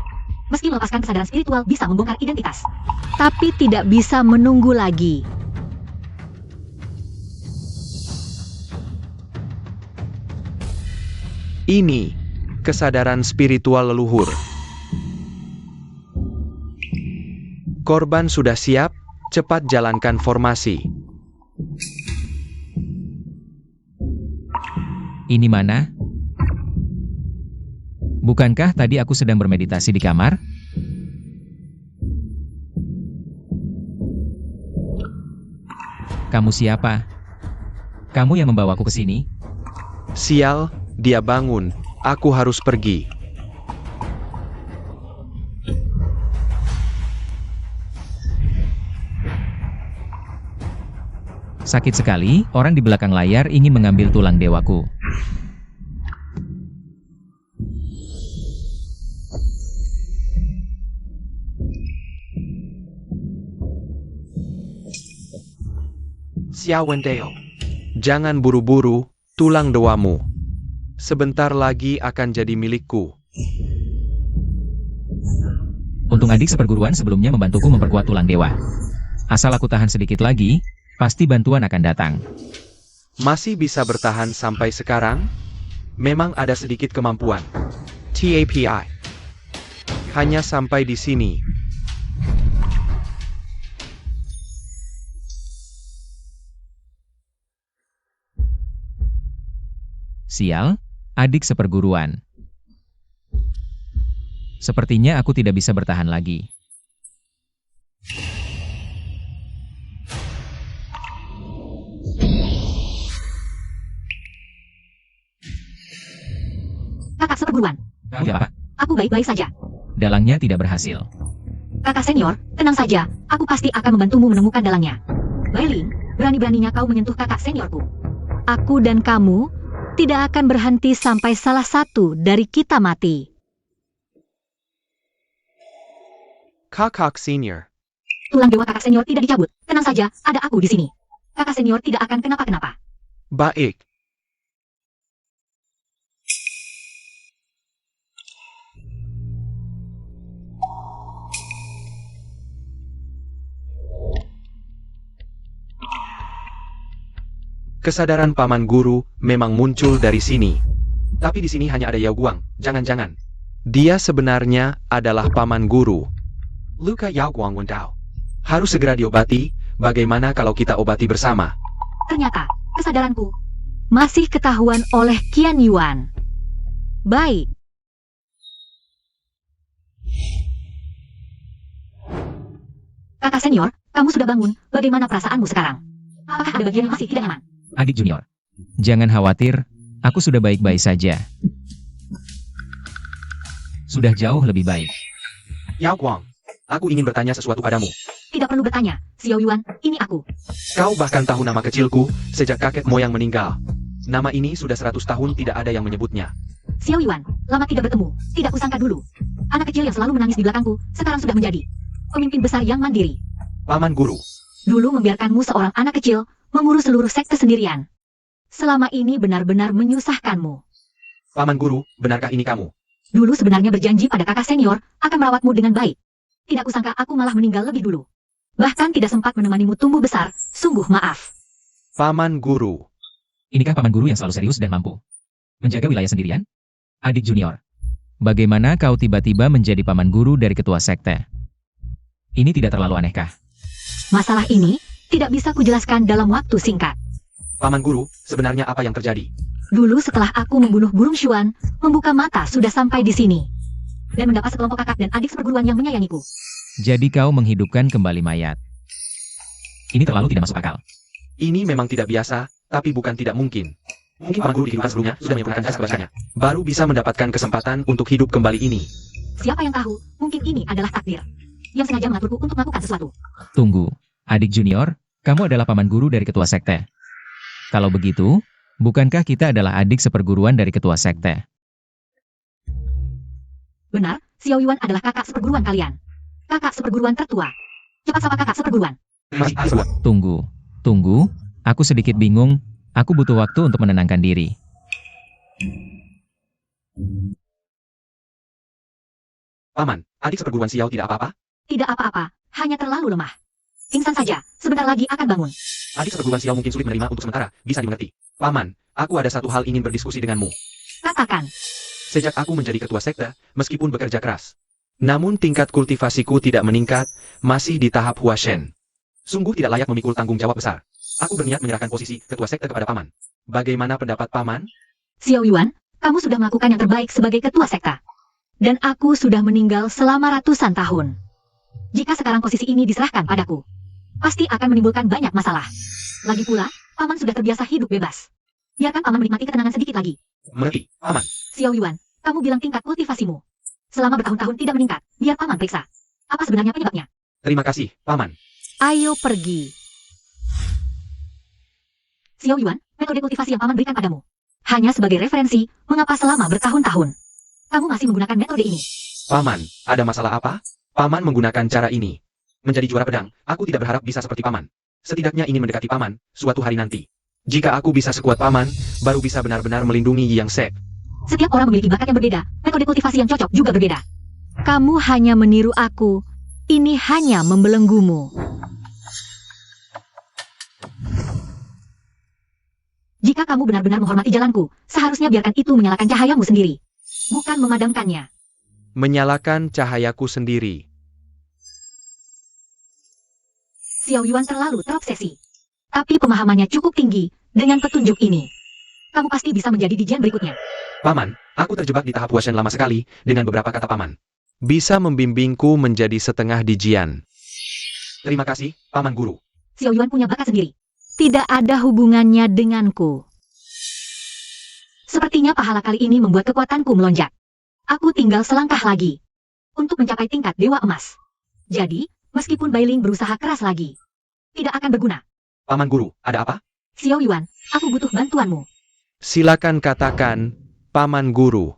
[SPEAKER 3] Meski melepaskan kesadaran spiritual bisa membongkar identitas.
[SPEAKER 6] Tapi tidak bisa menunggu lagi.
[SPEAKER 2] Ini kesadaran spiritual leluhur. Korban sudah siap, Cepat jalankan formasi.
[SPEAKER 5] Ini mana? Bukankah tadi aku sedang bermeditasi di kamar? Kamu siapa? Kamu yang membawaku ke sini?
[SPEAKER 2] Sial, dia bangun. Aku harus pergi.
[SPEAKER 5] Sakit sekali, orang di belakang layar ingin mengambil tulang dewaku.
[SPEAKER 1] Xiao Wendeo.
[SPEAKER 2] Jangan buru-buru, tulang dewamu. Sebentar lagi akan jadi milikku.
[SPEAKER 5] Untung adik seperguruan sebelumnya membantuku memperkuat tulang dewa. Asal aku tahan sedikit lagi, pasti bantuan akan datang.
[SPEAKER 2] Masih bisa bertahan sampai sekarang? Memang ada sedikit kemampuan. TAPI. Hanya sampai di sini.
[SPEAKER 5] Sial, adik seperguruan. Sepertinya aku tidak bisa bertahan lagi.
[SPEAKER 3] Kakak seperguruan,
[SPEAKER 5] Tidak apa,
[SPEAKER 3] aku baik-baik saja.
[SPEAKER 5] dalangnya tidak berhasil.
[SPEAKER 3] Kakak senior, tenang saja, aku pasti akan membantumu menemukan dalangnya. Bailing, berani-beraninya kau menyentuh kakak seniorku.
[SPEAKER 6] Aku dan kamu tidak akan berhenti sampai salah satu dari kita mati.
[SPEAKER 2] Kakak senior.
[SPEAKER 3] Tulang dewa kakak senior tidak dicabut. Tenang saja, ada aku di sini. Kakak senior tidak akan kenapa-kenapa.
[SPEAKER 2] Baik. Kesadaran paman guru memang muncul dari sini.
[SPEAKER 1] Tapi di sini hanya ada Yao Guang. Jangan-jangan.
[SPEAKER 2] Dia sebenarnya adalah paman guru.
[SPEAKER 1] Luka Yao Guang Wendao. Harus segera diobati. Bagaimana kalau kita obati bersama?
[SPEAKER 3] Ternyata, kesadaranku.
[SPEAKER 6] Masih ketahuan oleh Qian Yuan. Baik.
[SPEAKER 3] Kakak senior, kamu sudah bangun. Bagaimana perasaanmu sekarang? Apakah ada bagian yang masih tidak nyaman?
[SPEAKER 5] Adik junior, jangan khawatir, aku sudah baik-baik saja. Sudah jauh lebih baik.
[SPEAKER 1] Yao Guang. Aku ingin bertanya sesuatu padamu.
[SPEAKER 3] Tidak perlu bertanya, Xiao Yuan, ini aku.
[SPEAKER 1] Kau bahkan tahu nama kecilku sejak kakek moyang meninggal. Nama ini sudah 100 tahun tidak ada yang menyebutnya.
[SPEAKER 3] Xiao Yuan, lama tidak bertemu, tidak kusangka dulu. Anak kecil yang selalu menangis di belakangku, sekarang sudah menjadi pemimpin besar yang mandiri.
[SPEAKER 1] Paman guru.
[SPEAKER 3] Dulu membiarkanmu seorang anak kecil mengurus seluruh sekte sendirian. Selama ini benar-benar menyusahkanmu.
[SPEAKER 1] Paman guru, benarkah ini kamu?
[SPEAKER 3] Dulu sebenarnya berjanji pada kakak senior akan merawatmu dengan baik. Tidak kusangka aku malah meninggal lebih dulu. Bahkan tidak sempat menemanimu tumbuh besar, sungguh maaf.
[SPEAKER 2] Paman guru.
[SPEAKER 5] Inikah paman guru yang selalu serius dan mampu menjaga wilayah sendirian? Adik junior, bagaimana kau tiba-tiba menjadi paman guru dari ketua sekte? Ini tidak terlalu anehkah?
[SPEAKER 3] Masalah ini tidak bisa kujelaskan dalam waktu singkat.
[SPEAKER 1] Paman guru, sebenarnya apa yang terjadi?
[SPEAKER 3] Dulu setelah aku membunuh burung Xuan, membuka mata sudah sampai di sini. Dan mendapat sekelompok kakak dan adik seperguruan yang menyayangiku.
[SPEAKER 5] Jadi kau menghidupkan kembali mayat. Ini terlalu tidak masuk akal.
[SPEAKER 1] Ini memang tidak biasa, tapi bukan tidak mungkin. Mungkin paman guru di kehidupan sebelumnya sudah menyempurnakan jas kebasannya. Baru bisa mendapatkan kesempatan untuk hidup kembali ini.
[SPEAKER 3] Siapa yang tahu, mungkin ini adalah takdir. Yang sengaja mengaturku untuk melakukan sesuatu.
[SPEAKER 5] Tunggu, adik junior, kamu adalah paman guru dari ketua sekte. Kalau begitu, bukankah kita adalah adik seperguruan dari ketua sekte?
[SPEAKER 3] Benar, Xiao Yuan adalah kakak seperguruan kalian. Kakak seperguruan tertua. Cepat sapa kakak seperguruan.
[SPEAKER 1] Masih ada sebuah.
[SPEAKER 5] Tunggu, aku sedikit bingung, aku butuh waktu untuk menenangkan diri.
[SPEAKER 1] Paman, adik seperguruan Xiao tidak apa-apa?
[SPEAKER 3] Tidak apa-apa, hanya terlalu lemah. Pingsan saja, sebentar lagi akan bangun.
[SPEAKER 1] Adik seperguruan Xiao mungkin sulit menerima untuk sementara, bisa dimengerti. Paman, aku ada satu hal ingin berdiskusi denganmu.
[SPEAKER 3] Katakan,
[SPEAKER 1] Sejak aku menjadi ketua sekte, meskipun bekerja keras,
[SPEAKER 2] Namun tingkat kultivasiku tidak meningkat, masih di tahap Huashen.
[SPEAKER 1] Sungguh tidak layak memikul tanggung jawab besar. Aku berniat menyerahkan posisi ketua sekte kepada paman. Bagaimana pendapat paman?
[SPEAKER 3] Xiao Yuan, kamu sudah melakukan yang terbaik sebagai ketua sekta. Dan aku sudah meninggal selama ratusan tahun. Jika sekarang posisi ini diserahkan padaku, pasti akan menimbulkan banyak masalah. Lagi pula, paman sudah terbiasa hidup bebas. Biarkan paman menikmati ketenangan sedikit lagi.
[SPEAKER 1] Mengerti, paman.
[SPEAKER 3] Xiao Yuan, kamu bilang tingkat kultivasimu selama bertahun-tahun tidak meningkat. Biar paman periksa. Apa sebenarnya penyebabnya?
[SPEAKER 1] Terima kasih, paman.
[SPEAKER 6] Ayo pergi.
[SPEAKER 3] Xiao Yuan, metode kultivasi yang paman berikan padamu hanya sebagai referensi mengapa selama bertahun-tahun kamu masih menggunakan metode ini.
[SPEAKER 1] Paman, ada masalah apa? Paman menggunakan cara ini. Menjadi juara pedang, aku tidak berharap bisa seperti paman. Setidaknya ingin mendekati paman, suatu hari nanti. Jika aku bisa sekuat paman, baru bisa benar-benar melindungi Yang Sek.
[SPEAKER 3] Setiap orang memiliki bakat yang berbeda, metode kultivasi yang cocok juga berbeda.
[SPEAKER 6] Kamu hanya meniru aku. Ini hanya membelenggumu.
[SPEAKER 3] Jika kamu benar-benar menghormati jalanku, seharusnya biarkan itu menyalakan cahayamu sendiri, bukan memadamkannya.
[SPEAKER 2] Menyalakan cahayaku sendiri.
[SPEAKER 3] Xiao Yuan terlalu terobsesi. Tapi pemahamannya cukup tinggi. Dengan petunjuk ini, kamu pasti bisa menjadi Dijian berikutnya.
[SPEAKER 1] Paman, aku terjebak di tahap Washen lama sekali, dengan beberapa kata paman.
[SPEAKER 2] Bisa membimbingku menjadi setengah Dijian.
[SPEAKER 1] Terima kasih, paman guru.
[SPEAKER 3] Xiao Yuan punya bakat sendiri.
[SPEAKER 6] Tidak ada hubungannya denganku.
[SPEAKER 3] Sepertinya pahala kali ini membuat kekuatanku melonjak. Aku tinggal selangkah lagi untuk mencapai tingkat Dewa Emas. Jadi, meskipun Bailing berusaha keras lagi, tidak akan berguna.
[SPEAKER 1] Paman guru, ada apa?
[SPEAKER 3] Xiao Yuan, aku butuh bantuanmu.
[SPEAKER 2] Silakan katakan, Paman Guru.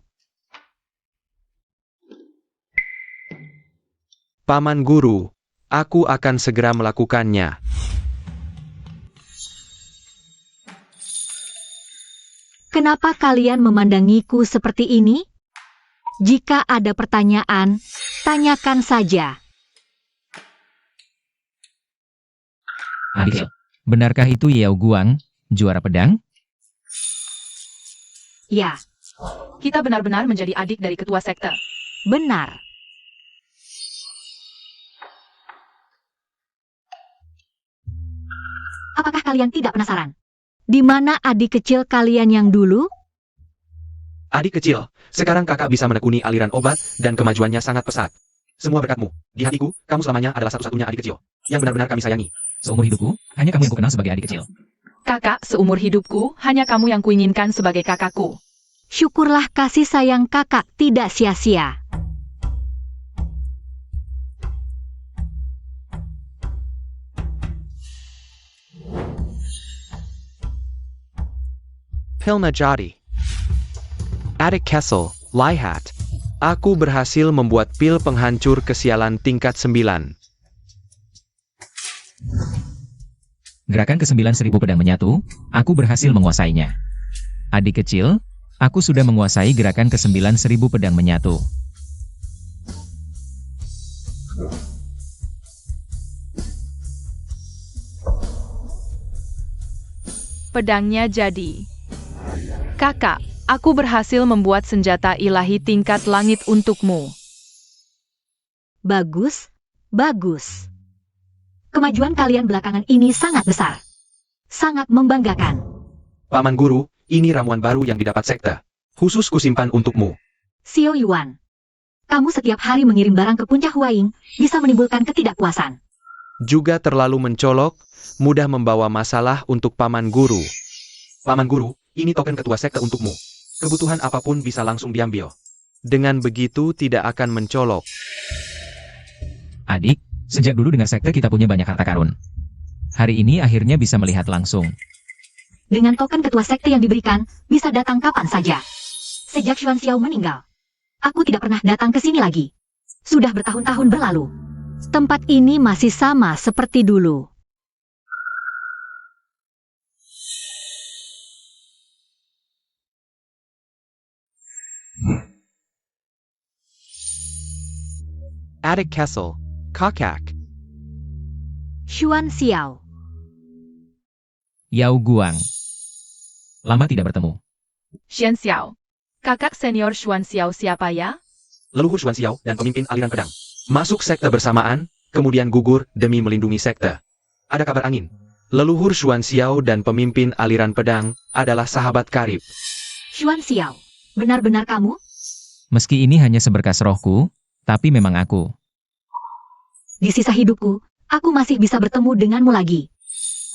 [SPEAKER 2] Paman Guru, aku akan segera melakukannya.
[SPEAKER 6] Kenapa kalian memandangiku seperti ini? Jika ada pertanyaan, tanyakan saja.
[SPEAKER 5] Adik, benarkah itu Yao Guang, juara pedang?
[SPEAKER 3] Ya,
[SPEAKER 4] Kita benar-benar menjadi adik dari ketua sekte.
[SPEAKER 6] Benar.
[SPEAKER 3] apakah kalian tidak penasaran?
[SPEAKER 6] Di mana adik kecil kalian yang dulu?
[SPEAKER 1] Adik kecil, sekarang kakak bisa menekuni aliran obat, dan kemajuannya sangat pesat. Semua berkatmu. Di hatiku, kamu selamanya adalah satu-satunya adik kecil yang benar-benar kami sayangi.
[SPEAKER 5] Seumur hidupku, hanya kamu yang kukenal sebagai adik kecil.
[SPEAKER 4] Kakak, seumur hidupku, hanya kamu yang kuinginkan sebagai kakakku.
[SPEAKER 6] Syukurlah kasih sayang kakak tidak sia-sia.
[SPEAKER 2] Pilna Jadi. Adik Kessel, Lihat. Aku berhasil membuat pil penghancur kesialan tingkat 9.
[SPEAKER 5] Gerakan ke-9 1000 pedang menyatu, aku berhasil menguasainya. Adik kecil, aku sudah menguasai gerakan ke-9 1000 pedang menyatu.
[SPEAKER 4] Pedangnya jadi. Kakak, aku berhasil membuat senjata ilahi tingkat langit untukmu.
[SPEAKER 6] Bagus, bagus.
[SPEAKER 3] Kemajuan kalian belakangan ini sangat besar. Sangat membanggakan.
[SPEAKER 1] Paman Guru, ini ramuan baru yang didapat sekte. Khusus kusimpan untukmu.
[SPEAKER 3] Xiao Yuan, kamu setiap hari mengirim barang ke puncak Huaing, bisa menimbulkan ketidakpuasan.
[SPEAKER 2] Juga terlalu mencolok, mudah membawa masalah untuk Paman Guru.
[SPEAKER 1] Paman Guru, ini token ketua sekte untukmu. Kebutuhan apapun bisa langsung diambil.
[SPEAKER 2] Dengan begitu tidak akan mencolok.
[SPEAKER 5] Adik, sejak dulu dengan sekte kita punya banyak harta karun. Hari ini akhirnya bisa melihat langsung.
[SPEAKER 3] Dengan token ketua sekte yang diberikan, bisa datang kapan saja. Sejak Xuan Xiao meninggal, aku tidak pernah datang ke sini lagi. Sudah bertahun-tahun berlalu.
[SPEAKER 6] Tempat ini masih sama seperti dulu.
[SPEAKER 2] Adik Kessel, Kakak.
[SPEAKER 6] Xuan Xiao.
[SPEAKER 5] Yao Guang. Lama tidak bertemu.
[SPEAKER 4] Xian Xiao. Kakak senior Xuan Xiao siapa ya?
[SPEAKER 1] Leluhur Xuan Xiao dan pemimpin aliran pedang. Masuk sekte bersamaan, kemudian gugur demi melindungi sekte. Ada kabar angin.
[SPEAKER 2] Leluhur Xuan Xiao dan pemimpin aliran pedang adalah sahabat karib.
[SPEAKER 3] Xuan Xiao, benar-benar kamu?
[SPEAKER 5] Meski ini hanya seberkas rohku, tapi memang aku.
[SPEAKER 3] Di sisa hidupku, aku masih bisa bertemu denganmu lagi.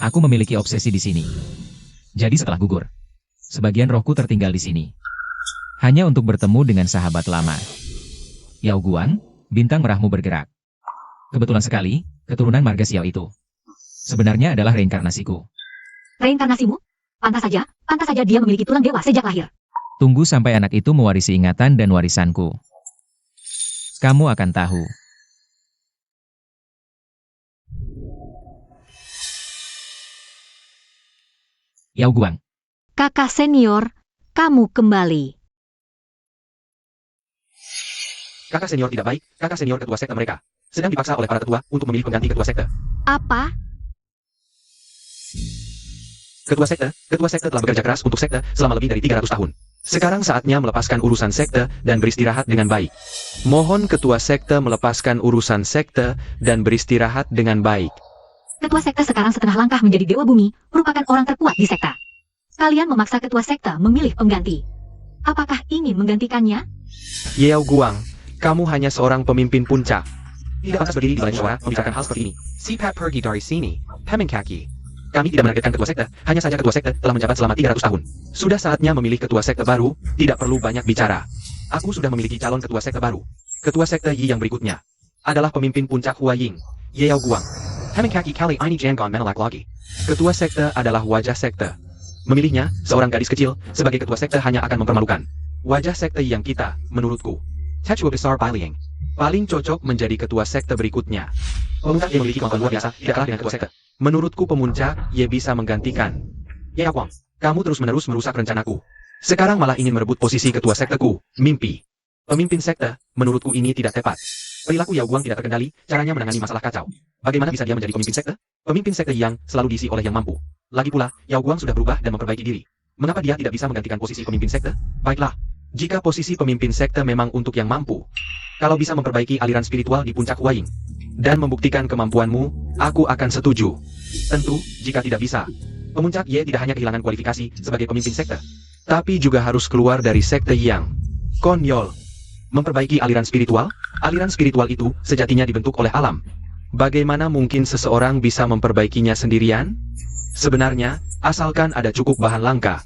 [SPEAKER 5] Aku memiliki obsesi di sini. Jadi setelah gugur, sebagian rohku tertinggal di sini. Hanya untuk bertemu dengan sahabat lama. Yao Guang, bintang merahmu bergerak. Kebetulan sekali, keturunan marga Xiao itu sebenarnya adalah reinkarnasiku.
[SPEAKER 3] Reinkarnasimu? Pantas saja dia memiliki tulang dewa sejak lahir.
[SPEAKER 5] Tunggu sampai anak itu mewarisi ingatan dan warisanku. Kamu akan tahu. Yao Guang,
[SPEAKER 6] Kakak senior, kamu kembali.
[SPEAKER 1] Kakak senior tidak baik, kakak senior ketua sekte mereka. Sedang dipaksa oleh para tetua untuk memilih pengganti ketua sekte.
[SPEAKER 6] Apa?
[SPEAKER 1] Ketua sekte telah bekerja keras untuk sekte selama lebih dari 300 tahun. Sekarang saatnya melepaskan urusan sekte dan beristirahat dengan baik.
[SPEAKER 2] Mohon ketua sekte melepaskan urusan sekte dan beristirahat dengan baik.
[SPEAKER 3] Ketua sekte sekarang setengah langkah menjadi dewa bumi, merupakan orang terkuat di sekte. Kalian memaksa ketua sekte memilih pengganti. Apakah ingin menggantikannya?
[SPEAKER 2] Yao Guang, kamu hanya seorang pemimpin puncak.
[SPEAKER 1] Tidak pantas berdiri di balai musyawarah membicarakan hal seperti ini.
[SPEAKER 2] Sipat pergi dari sini, Peminkaki.
[SPEAKER 1] Kami tidak menargetkan ketua sekte, hanya saja ketua sekte telah menjabat selama 300 tahun. Sudah saatnya memilih ketua sekte baru, tidak perlu banyak bicara. Aku sudah memiliki calon ketua sekte baru. Ketua sekte Yi yang berikutnya adalah pemimpin puncak Huaying, Yao Guang. Peminkaki kali ini jangan menolak lagi. Ketua sekte adalah wajah sekte. Memilihnya, seorang gadis kecil, sebagai ketua sekte hanya akan mempermalukan. Wajah sekte yang kita, menurutku, Tetua besar Bailiang,
[SPEAKER 2] Paling cocok menjadi ketua sekte berikutnya.
[SPEAKER 1] pemuncak yang memiliki kemampuan luar biasa, tidak kalah dengan ketua sekte.
[SPEAKER 2] Menurutku pemuncak, Ye bisa menggantikan.
[SPEAKER 1] Yao Guang, kamu terus-menerus merusak rencanaku. Sekarang malah ingin merebut posisi ketua sekteku, mimpi. Pemimpin sekte, menurutku ini tidak tepat. Perilaku Yao Guang tidak terkendali, caranya menangani masalah kacau. Bagaimana bisa dia menjadi pemimpin sekte? Pemimpin sekte yang selalu diisi oleh yang mampu. Lagi pula, Yao Guang sudah berubah dan memperbaiki diri. Mengapa dia tidak bisa menggantikan posisi pemimpin sekte? Baiklah, jika posisi pemimpin sekte memang untuk yang mampu, kalau bisa memperbaiki aliran spiritual di puncak Huaying dan membuktikan kemampuanmu, aku akan setuju. Tentu, jika tidak bisa, pemuncak Ye tidak hanya kehilangan kualifikasi sebagai pemimpin sekte,
[SPEAKER 2] Tapi juga harus keluar dari sekte yang
[SPEAKER 1] konyol. Memperbaiki aliran spiritual? Aliran spiritual itu sejatinya dibentuk oleh alam.
[SPEAKER 2] Bagaimana mungkin seseorang bisa memperbaikinya sendirian? Sebenarnya, asalkan ada cukup bahan langka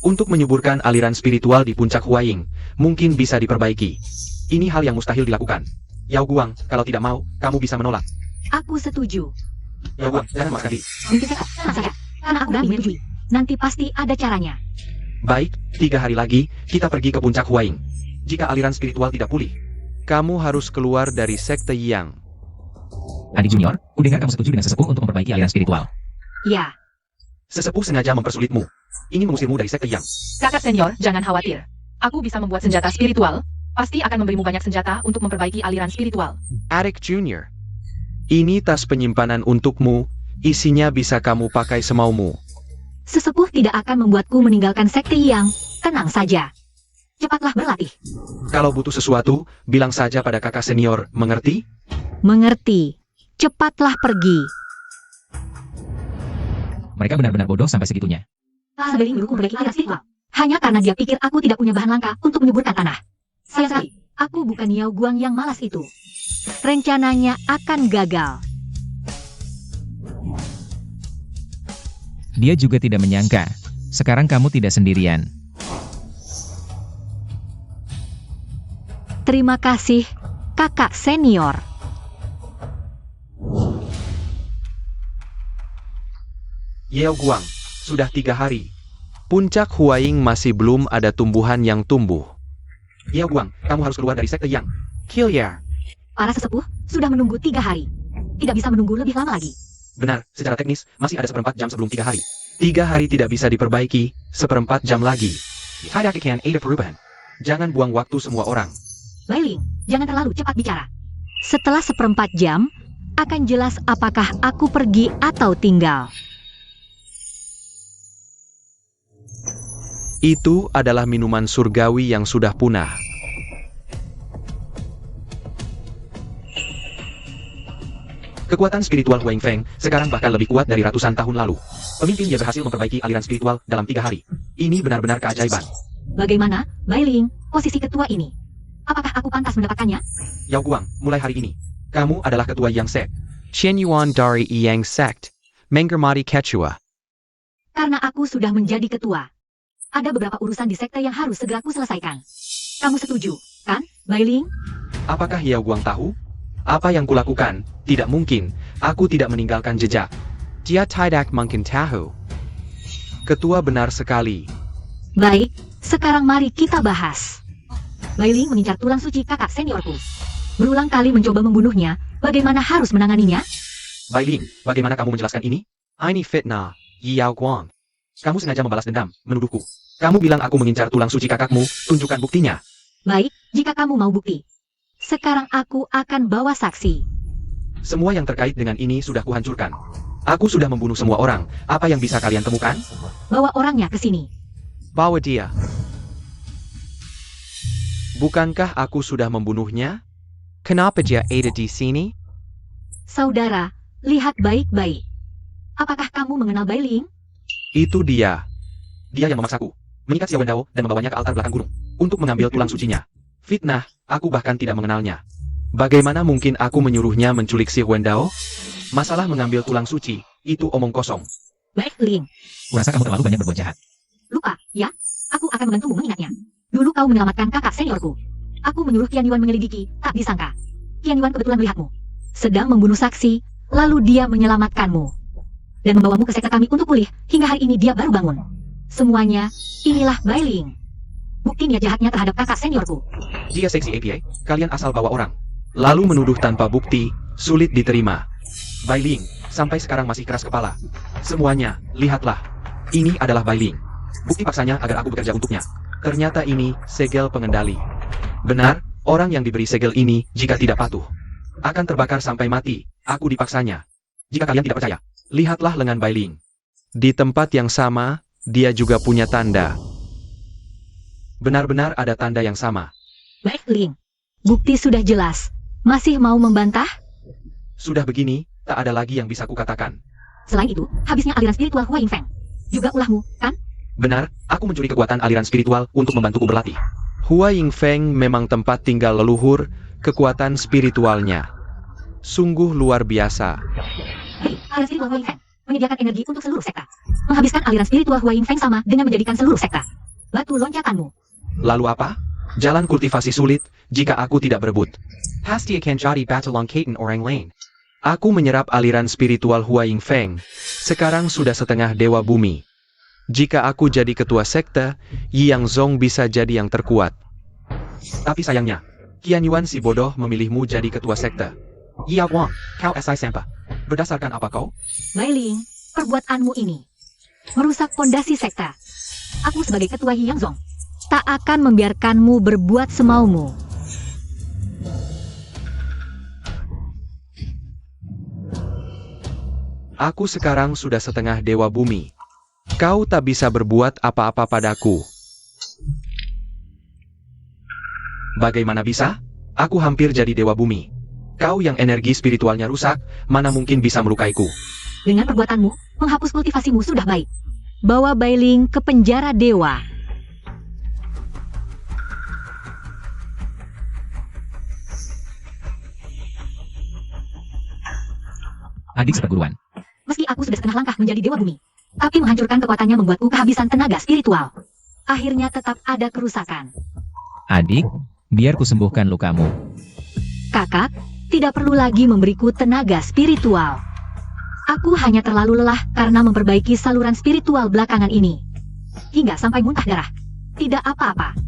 [SPEAKER 2] untuk menyuburkan aliran spiritual di puncak Huaying, mungkin bisa diperbaiki. Ini hal yang mustahil dilakukan. Yao Guang, kalau tidak mau, kamu bisa menolak.
[SPEAKER 3] Aku setuju.
[SPEAKER 1] Yao Guang, jangan memaksa diri.
[SPEAKER 3] Pemimpin sekte, tenang saja. Karena aku berani menyetujui. Nanti pasti ada caranya.
[SPEAKER 1] Baik, 3 hari lagi, kita pergi ke puncak Huaying. Jika aliran spiritual tidak pulih,
[SPEAKER 2] Kamu harus keluar dari sekte Yang.
[SPEAKER 5] Adik junior, kudengar kamu setuju dengan sesepuh untuk memperbaiki aliran spiritual.
[SPEAKER 3] Ya,
[SPEAKER 1] sesepuh sengaja mempersulitmu. Ingin mengusirmu dari sekte Yang.
[SPEAKER 4] Kakak senior, jangan khawatir. Aku bisa membuat senjata spiritual. Pasti akan memberimu banyak senjata untuk memperbaiki aliran spiritual.
[SPEAKER 2] Adik Junior. Ini tas penyimpanan untukmu, isinya bisa kamu pakai semaumu.
[SPEAKER 3] sesepuh tidak akan membuatku meninggalkan sekte yang. Tenang saja. Cepatlah berlatih.
[SPEAKER 1] Kalau butuh sesuatu, bilang saja pada kakak senior, mengerti?
[SPEAKER 6] Mengerti. Cepatlah pergi.
[SPEAKER 5] Mereka benar-benar bodoh sampai segitunya.
[SPEAKER 3] Sebaliknya mendukung memperbaiki aliran spiritual. Hanya karena dia pikir aku tidak punya bahan langka untuk menyuburkan tanah. Sayang sekali, aku bukan Yao Guang yang malas itu.
[SPEAKER 6] Rencananya akan gagal.
[SPEAKER 5] Dia juga tidak menyangka. Sekarang kamu tidak sendirian.
[SPEAKER 6] Terima kasih, kakak senior.
[SPEAKER 1] Yao Guang, sudah 3 hari.
[SPEAKER 2] Puncak Huaying masih belum ada tumbuhan yang tumbuh.
[SPEAKER 1] Yao Guang, kamu harus keluar dari sekte Yang.
[SPEAKER 2] Kilya.
[SPEAKER 3] Para sesepuh sudah menunggu 3 hari. Tidak bisa menunggu lebih lama lagi.
[SPEAKER 1] Benar, secara teknis, masih ada 1/4 jam sebelum 3 hari.
[SPEAKER 2] 3 hari tidak bisa diperbaiki, 1/4 jam lagi.
[SPEAKER 1] Hadakikan ada perubahan. Jangan buang waktu semua orang.
[SPEAKER 3] Bailing, jangan terlalu cepat bicara.
[SPEAKER 6] Setelah 1/4 jam, akan jelas apakah aku pergi atau tinggal.
[SPEAKER 2] Itu adalah minuman surgawi yang sudah punah.
[SPEAKER 1] Kekuatan spiritual Huang Feng sekarang bahkan lebih kuat dari ratusan tahun lalu. Pemimpin dia berhasil memperbaiki aliran spiritual dalam 3 hari. Ini benar-benar keajaiban.
[SPEAKER 3] Bagaimana, Bai Ling, posisi ketua ini? Apakah aku pantas mendapatkannya?
[SPEAKER 1] Yao Guang, mulai hari ini, kamu adalah ketua Yang Sek.
[SPEAKER 2] Qian Yuan dari Yang Sect. Mengermati Quechua.
[SPEAKER 3] Karena aku sudah menjadi ketua. Ada beberapa urusan di sekte yang harus segera ku selesaikan. Kamu setuju, kan, Bai Ling?
[SPEAKER 1] Apakah Yao Guang tahu? Apa yang kulakukan? Tidak mungkin, aku tidak meninggalkan jejak.
[SPEAKER 2] Dia tidak mungkin tahu. Ketua benar sekali.
[SPEAKER 3] Baik, sekarang mari kita bahas. Bai Ling mengincar tulang suci kakak seniorku. Berulang kali mencoba membunuhnya, bagaimana harus menanganinya?
[SPEAKER 1] Bai Ling, bagaimana kamu menjelaskan ini?
[SPEAKER 2] Ini fitnah, Yao Guang.
[SPEAKER 1] Kamu sengaja membalas dendam, menuduhku. Kamu bilang aku mengincar tulang suci kakakmu, tunjukkan buktinya.
[SPEAKER 3] Baik, jika kamu mau bukti. Sekarang aku akan bawa saksi.
[SPEAKER 1] Semua yang terkait dengan ini sudah kuhancurkan. Aku sudah membunuh semua orang, apa yang bisa kalian temukan?
[SPEAKER 3] Bawa orangnya ke sini.
[SPEAKER 2] Bawa dia. Bukankah aku sudah membunuhnya? Kenapa dia ada di sini?
[SPEAKER 3] Saudara, lihat baik-baik. Apakah kamu mengenal Bai Ling?
[SPEAKER 2] Itu dia.
[SPEAKER 1] Dia yang memaksaku, mengikat Xiao Wendao dan membawanya ke altar belakang gunung, untuk mengambil tulang sucinya. Fitnah, aku bahkan tidak mengenalnya.
[SPEAKER 2] Bagaimana mungkin aku menyuruhnya menculik si Wendao?
[SPEAKER 1] Masalah mengambil tulang suci, itu omong kosong.
[SPEAKER 3] Baik, Ling.
[SPEAKER 5] Kurasa kamu terlalu banyak berbuat jahat.
[SPEAKER 3] Lupa, ya? Aku akan membantumu mengingatnya. Dulu kau menyelamatkan kakak seniorku. Aku menyuruh Qian Yuan menyelidiki, tak disangka. Qian Yuan kebetulan melihatmu sedang membunuh saksi, lalu dia menyelamatkanmu. Dan membawamu ke sekte kami untuk pulih, hingga hari ini dia baru bangun. Semuanya, inilah Bai Ling. Bukti niat jahatnya terhadap kakak seniorku.
[SPEAKER 1] Dia seksi APA, kalian asal bawa orang.
[SPEAKER 2] Lalu menuduh tanpa bukti, sulit diterima.
[SPEAKER 1] Bai Ling, sampai sekarang masih keras kepala. Semuanya, lihatlah. Ini adalah Bai Ling. Bukti paksanya agar aku bekerja untuknya.
[SPEAKER 2] Ternyata ini segel pengendali. Benar, orang yang diberi segel ini, jika tidak patuh,
[SPEAKER 1] Akan terbakar sampai mati, aku dipaksanya. Jika kalian tidak percaya, lihatlah lengan Bai Ling.
[SPEAKER 2] di tempat yang sama, dia juga punya tanda.
[SPEAKER 1] Benar-benar ada tanda yang sama.
[SPEAKER 3] Baik, Ling. Bukti sudah jelas. Masih mau membantah?
[SPEAKER 1] Sudah begini, tak ada lagi yang bisa kukatakan.
[SPEAKER 3] Selain itu, habisnya aliran spiritual Huang Feng. Juga ulahmu, kan?
[SPEAKER 1] Benar, aku mencuri kekuatan aliran spiritual untuk membantuku berlatih.
[SPEAKER 2] Hua Yingfeng memang tempat tinggal leluhur, kekuatan spiritualnya sungguh luar biasa.
[SPEAKER 3] Hei, aliran spiritual Huang Feng menyediakan energi untuk seluruh sekta. Menghabiskan aliran spiritual Huang Feng sama dengan menjadikan seluruh sekta. Batu loncatanmu.
[SPEAKER 1] Lalu apa? Jalan kultivasi sulit, jika aku tidak berebut.
[SPEAKER 2] Pasti akan jadi battle Kaiten orang lain. Aku menyerap aliran spiritual Hua Yingfeng. Sekarang sudah setengah dewa bumi. Jika aku jadi ketua sekte, Yang Zong bisa jadi yang terkuat.
[SPEAKER 1] Tapi sayangnya, Qian Yuan si bodoh memilihmu jadi ketua sekte. Yao Wang, kau SI Sampa. Berdasarkan apa kau?
[SPEAKER 3] Bai Ling, perbuatanmu ini merusak fondasi sekta. Aku sebagai ketua Yang Zong
[SPEAKER 6] Tak akan membiarkanmu berbuat semaumu.
[SPEAKER 2] Aku sekarang sudah setengah dewa bumi. Kau tak bisa berbuat apa-apa padaku.
[SPEAKER 1] Bagaimana bisa? Aku hampir jadi dewa bumi. Kau yang energi spiritualnya rusak, mana mungkin bisa melukaiku.
[SPEAKER 3] Dengan perbuatanmu, menghapus kultivasimu sudah baik.
[SPEAKER 6] Bawa Bai Ling ke penjara dewa.
[SPEAKER 5] Adik seperguruan.
[SPEAKER 3] Meski aku sudah setengah langkah menjadi dewa bumi, tapi menghancurkan kekuatannya membuatku kehabisan tenaga spiritual. Akhirnya tetap ada kerusakan.
[SPEAKER 5] Adik, biar kusembuhkan lukamu.
[SPEAKER 6] Kakak, tidak perlu lagi memberiku tenaga spiritual.
[SPEAKER 3] Aku hanya terlalu lelah karena memperbaiki saluran spiritual belakangan ini. Hingga sampai muntah darah. Tidak apa-apa.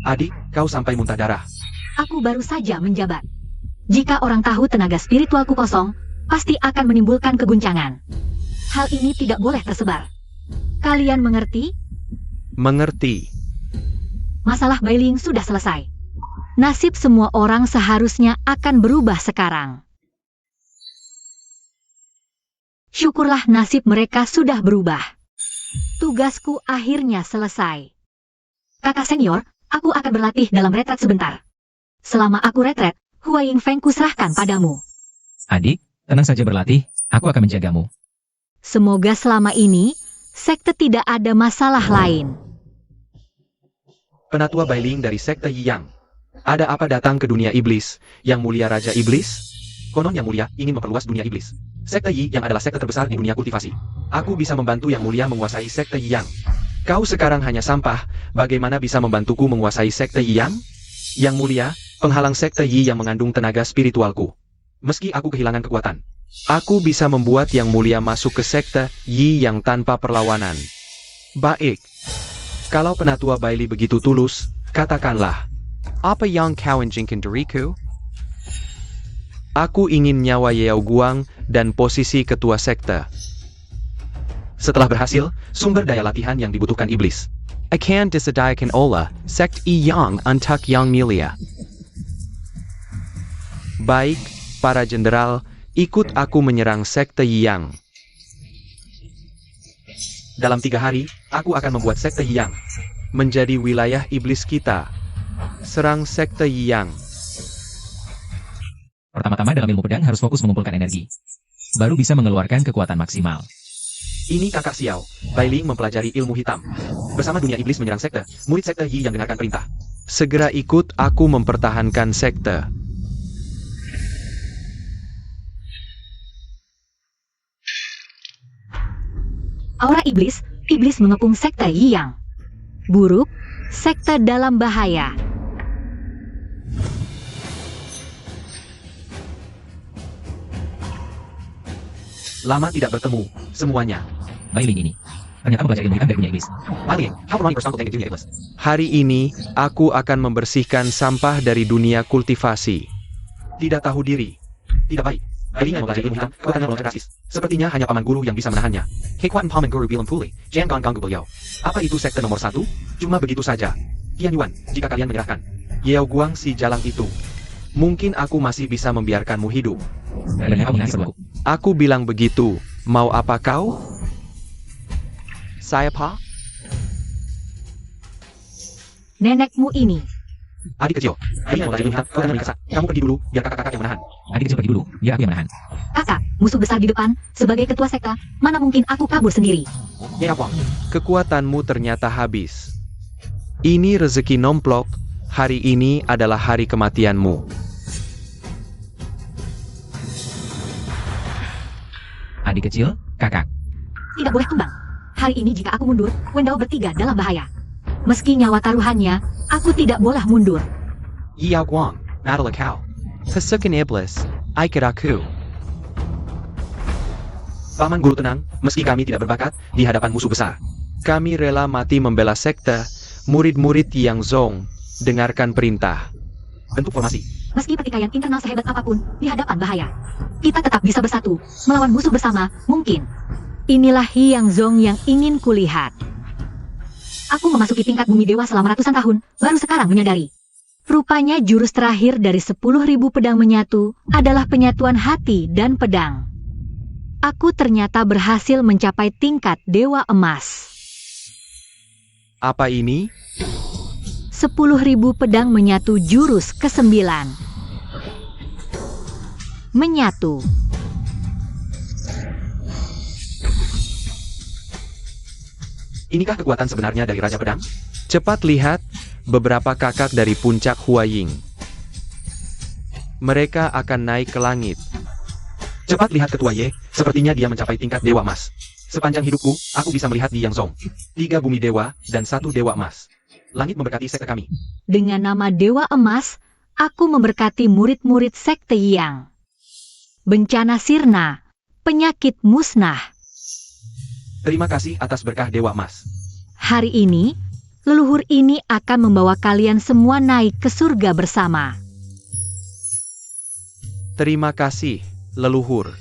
[SPEAKER 1] Adik, kau sampai muntah darah.
[SPEAKER 3] Aku baru saja menjabat. Jika orang tahu tenaga spiritualku kosong, pasti akan menimbulkan keguncangan. Hal ini tidak boleh tersebar. Kalian mengerti?
[SPEAKER 2] Mengerti.
[SPEAKER 3] Masalah Bai Ling sudah selesai.
[SPEAKER 6] Nasib semua orang seharusnya akan berubah sekarang. Syukurlah nasib mereka sudah berubah. Tugasku akhirnya selesai.
[SPEAKER 3] Kakak senior, aku akan berlatih dalam retret sebentar. Selama aku retret, Hua Yingfeng ku serahkan padamu.
[SPEAKER 5] Adik, Tenang saja berlatih, aku akan menjagamu.
[SPEAKER 6] Semoga selama ini, sekte tidak ada masalah lain.
[SPEAKER 2] Penatua Bailing dari sekte Yang. Ada apa datang ke dunia iblis, Yang Mulia Raja Iblis? Konon Yang Mulia ingin memperluas dunia iblis. Sekte Yi yang adalah sekte terbesar di dunia kultivasi. Aku bisa membantu Yang Mulia menguasai sekte Yang. Kau sekarang hanya sampah, bagaimana bisa membantuku menguasai sekte Yang? Yang Mulia, penghalang sekte Yi yang mengandung tenaga spiritualku. Meski aku kehilangan kekuatan, aku bisa membuat Yang Mulia masuk ke sekte Yi yang tanpa perlawanan. Baik. Kalau penatua Bailey begitu tulus, katakanlah, apa yang kau inginkan dariku? Aku ingin nyawa Yao Guang dan posisi ketua sekte. Setelah berhasil, sumber daya latihan yang dibutuhkan iblis. Akan disediakan oleh sekte Yang untuk Yang Mulia. Baik, para jenderal, ikut aku menyerang sekte Yang. Dalam 3 hari, aku akan membuat sekte Yang menjadi wilayah iblis kita. Serang sekte Yang.
[SPEAKER 5] Pertama-tama dalam ilmu pedang harus fokus mengumpulkan energi. Baru bisa mengeluarkan kekuatan maksimal.
[SPEAKER 2] Ini kakak Xiao, Bailing mempelajari ilmu hitam. Bersama dunia iblis menyerang sekte, murid sekte Yi yang dengarkan perintah. Segera ikut aku mempertahankan sekte.
[SPEAKER 3] Aura iblis, iblis mengepung sekte Yi Yang.
[SPEAKER 6] Buruk, sekte dalam bahaya.
[SPEAKER 2] Lama tidak bertemu, semuanya.
[SPEAKER 5] Bailing ini. Ternyata mempelajari ilmu hitam dari dunia iblis.
[SPEAKER 2] Bailing, how come you personal dunia iblis? Hari ini, aku akan membersihkan sampah dari dunia kultivasi. Tidak tahu diri. Tidak baik. Bailing yang mempelajari ilmu hitam, kekuatannya melonjak drastis. Sepertinya hanya paman guru yang bisa menahannya. Kekuatan paman guru bilang pulih, jangan ganggu beliau. Apa itu sekte nomor 1? Cuma begitu saja. Tian Yuan, jika kalian menyerahkan Yao Guang si jalang itu, mungkin aku masih bisa membiarkanmu hidup.
[SPEAKER 5] Dan kau menghasilku.
[SPEAKER 2] Aku bilang begitu. Mau apa kau? Saya pa?
[SPEAKER 3] Nenekmu ini.
[SPEAKER 2] Adik kecil. Bailing yang mempelajari ilmu hitam, kekuatannya meningkat. Kamu pergi dulu, biar kakak-kakak yang menahan.
[SPEAKER 5] Adik kecil pergi dulu, biar aku yang menahan.
[SPEAKER 3] Kakak, musuh besar di depan, sebagai ketua sekte, mana mungkin aku kabur sendiri.
[SPEAKER 2] Yao Guang. Kekuatanmu ternyata habis. Ini rezeki nomplok. Hari ini adalah hari kematianmu.
[SPEAKER 5] Adik kecil, kakak.
[SPEAKER 3] Tidak boleh tumbang. Hari ini jika aku mundur, Wendao bertiga dalam bahaya. Meski nyawa taruhannya, aku tidak boleh mundur.
[SPEAKER 2] Yao Guang, Natalie Kau. Pasukan iblis, ikut aku. Paman guru tenang, meski kami tidak berbakat di hadapan musuh besar. Kami rela mati membela sekte, murid-murid Yang Zong. Dengarkan perintah. Bentuk formasi.
[SPEAKER 3] Meski pertikaian internal sehebat apapun, di hadapan bahaya, kita tetap bisa bersatu, melawan musuh bersama, mungkin.
[SPEAKER 6] Inilah Yang Zong yang ingin kulihat.
[SPEAKER 3] Aku memasuki tingkat bumi dewa selama ratusan tahun, baru sekarang menyadari.
[SPEAKER 6] Rupanya jurus terakhir dari 10.000 pedang menyatu adalah penyatuan hati dan pedang. Aku ternyata berhasil mencapai tingkat Dewa Emas.
[SPEAKER 2] Apa ini?
[SPEAKER 6] 10.000 pedang menyatu jurus ke-9. Menyatu.
[SPEAKER 2] Inikah kekuatan sebenarnya dari Raja Pedang? Cepat lihat, beberapa kakak dari puncak Huaying. Mereka akan naik ke langit. Cepat lihat Ketua Ye, sepertinya dia mencapai tingkat Dewa Emas. Sepanjang hidupku, aku bisa melihat di Yang Zong. 3 bumi dewa, dan 1 dewa emas. Langit memberkati sekte kami.
[SPEAKER 6] Dengan nama Dewa Emas, aku memberkati murid-murid sekte Yang. Bencana sirna, penyakit musnah.
[SPEAKER 2] Terima kasih atas berkah Dewa Emas.
[SPEAKER 6] Hari ini, leluhur ini akan membawa kalian semua naik ke surga bersama.
[SPEAKER 2] Terima kasih, leluhur.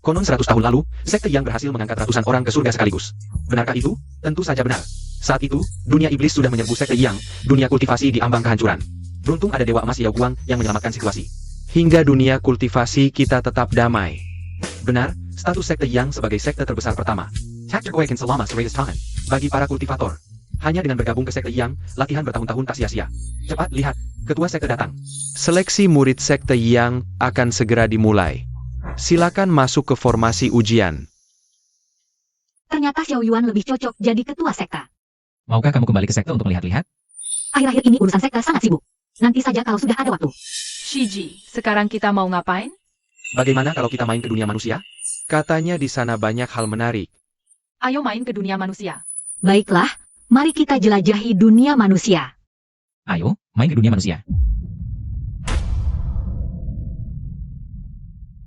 [SPEAKER 2] Konon 100 tahun lalu, sekte Yang berhasil mengangkat ratusan orang ke surga sekaligus. Benarkah itu? Tentu saja benar. Saat itu, dunia iblis sudah menyerbu sekte Yang, dunia kultivasi di ambang kehancuran. Beruntung ada Dewa Emas Yao Guang yang menyelamatkan situasi. Hingga dunia kultivasi kita tetap damai. Benar, status sekte Yang sebagai sekte terbesar pertama. Tactical Awaken selama serious tahan. Bagi para kultivator. Hanya dengan bergabung ke sekte Yang, latihan bertahun-tahun tak sia-sia. Cepat lihat,
[SPEAKER 1] Ketua sekte datang.
[SPEAKER 2] Seleksi murid sekte Yang akan segera dimulai. Silakan masuk ke formasi ujian.
[SPEAKER 3] Ternyata Xiao Yuan lebih cocok jadi ketua sekte.
[SPEAKER 5] Maukah kamu kembali ke sekte untuk melihat-lihat?
[SPEAKER 3] Akhir-akhir ini urusan sekte sangat sibuk. Nanti saja kalau sudah ada waktu.
[SPEAKER 4] Shiji, sekarang kita mau ngapain?
[SPEAKER 1] Bagaimana kalau kita main ke dunia manusia?
[SPEAKER 2] Katanya di sana banyak hal menarik.
[SPEAKER 4] Ayo main ke dunia manusia.
[SPEAKER 6] Baiklah, mari kita jelajahi dunia manusia.
[SPEAKER 5] Ayo, main ke dunia manusia.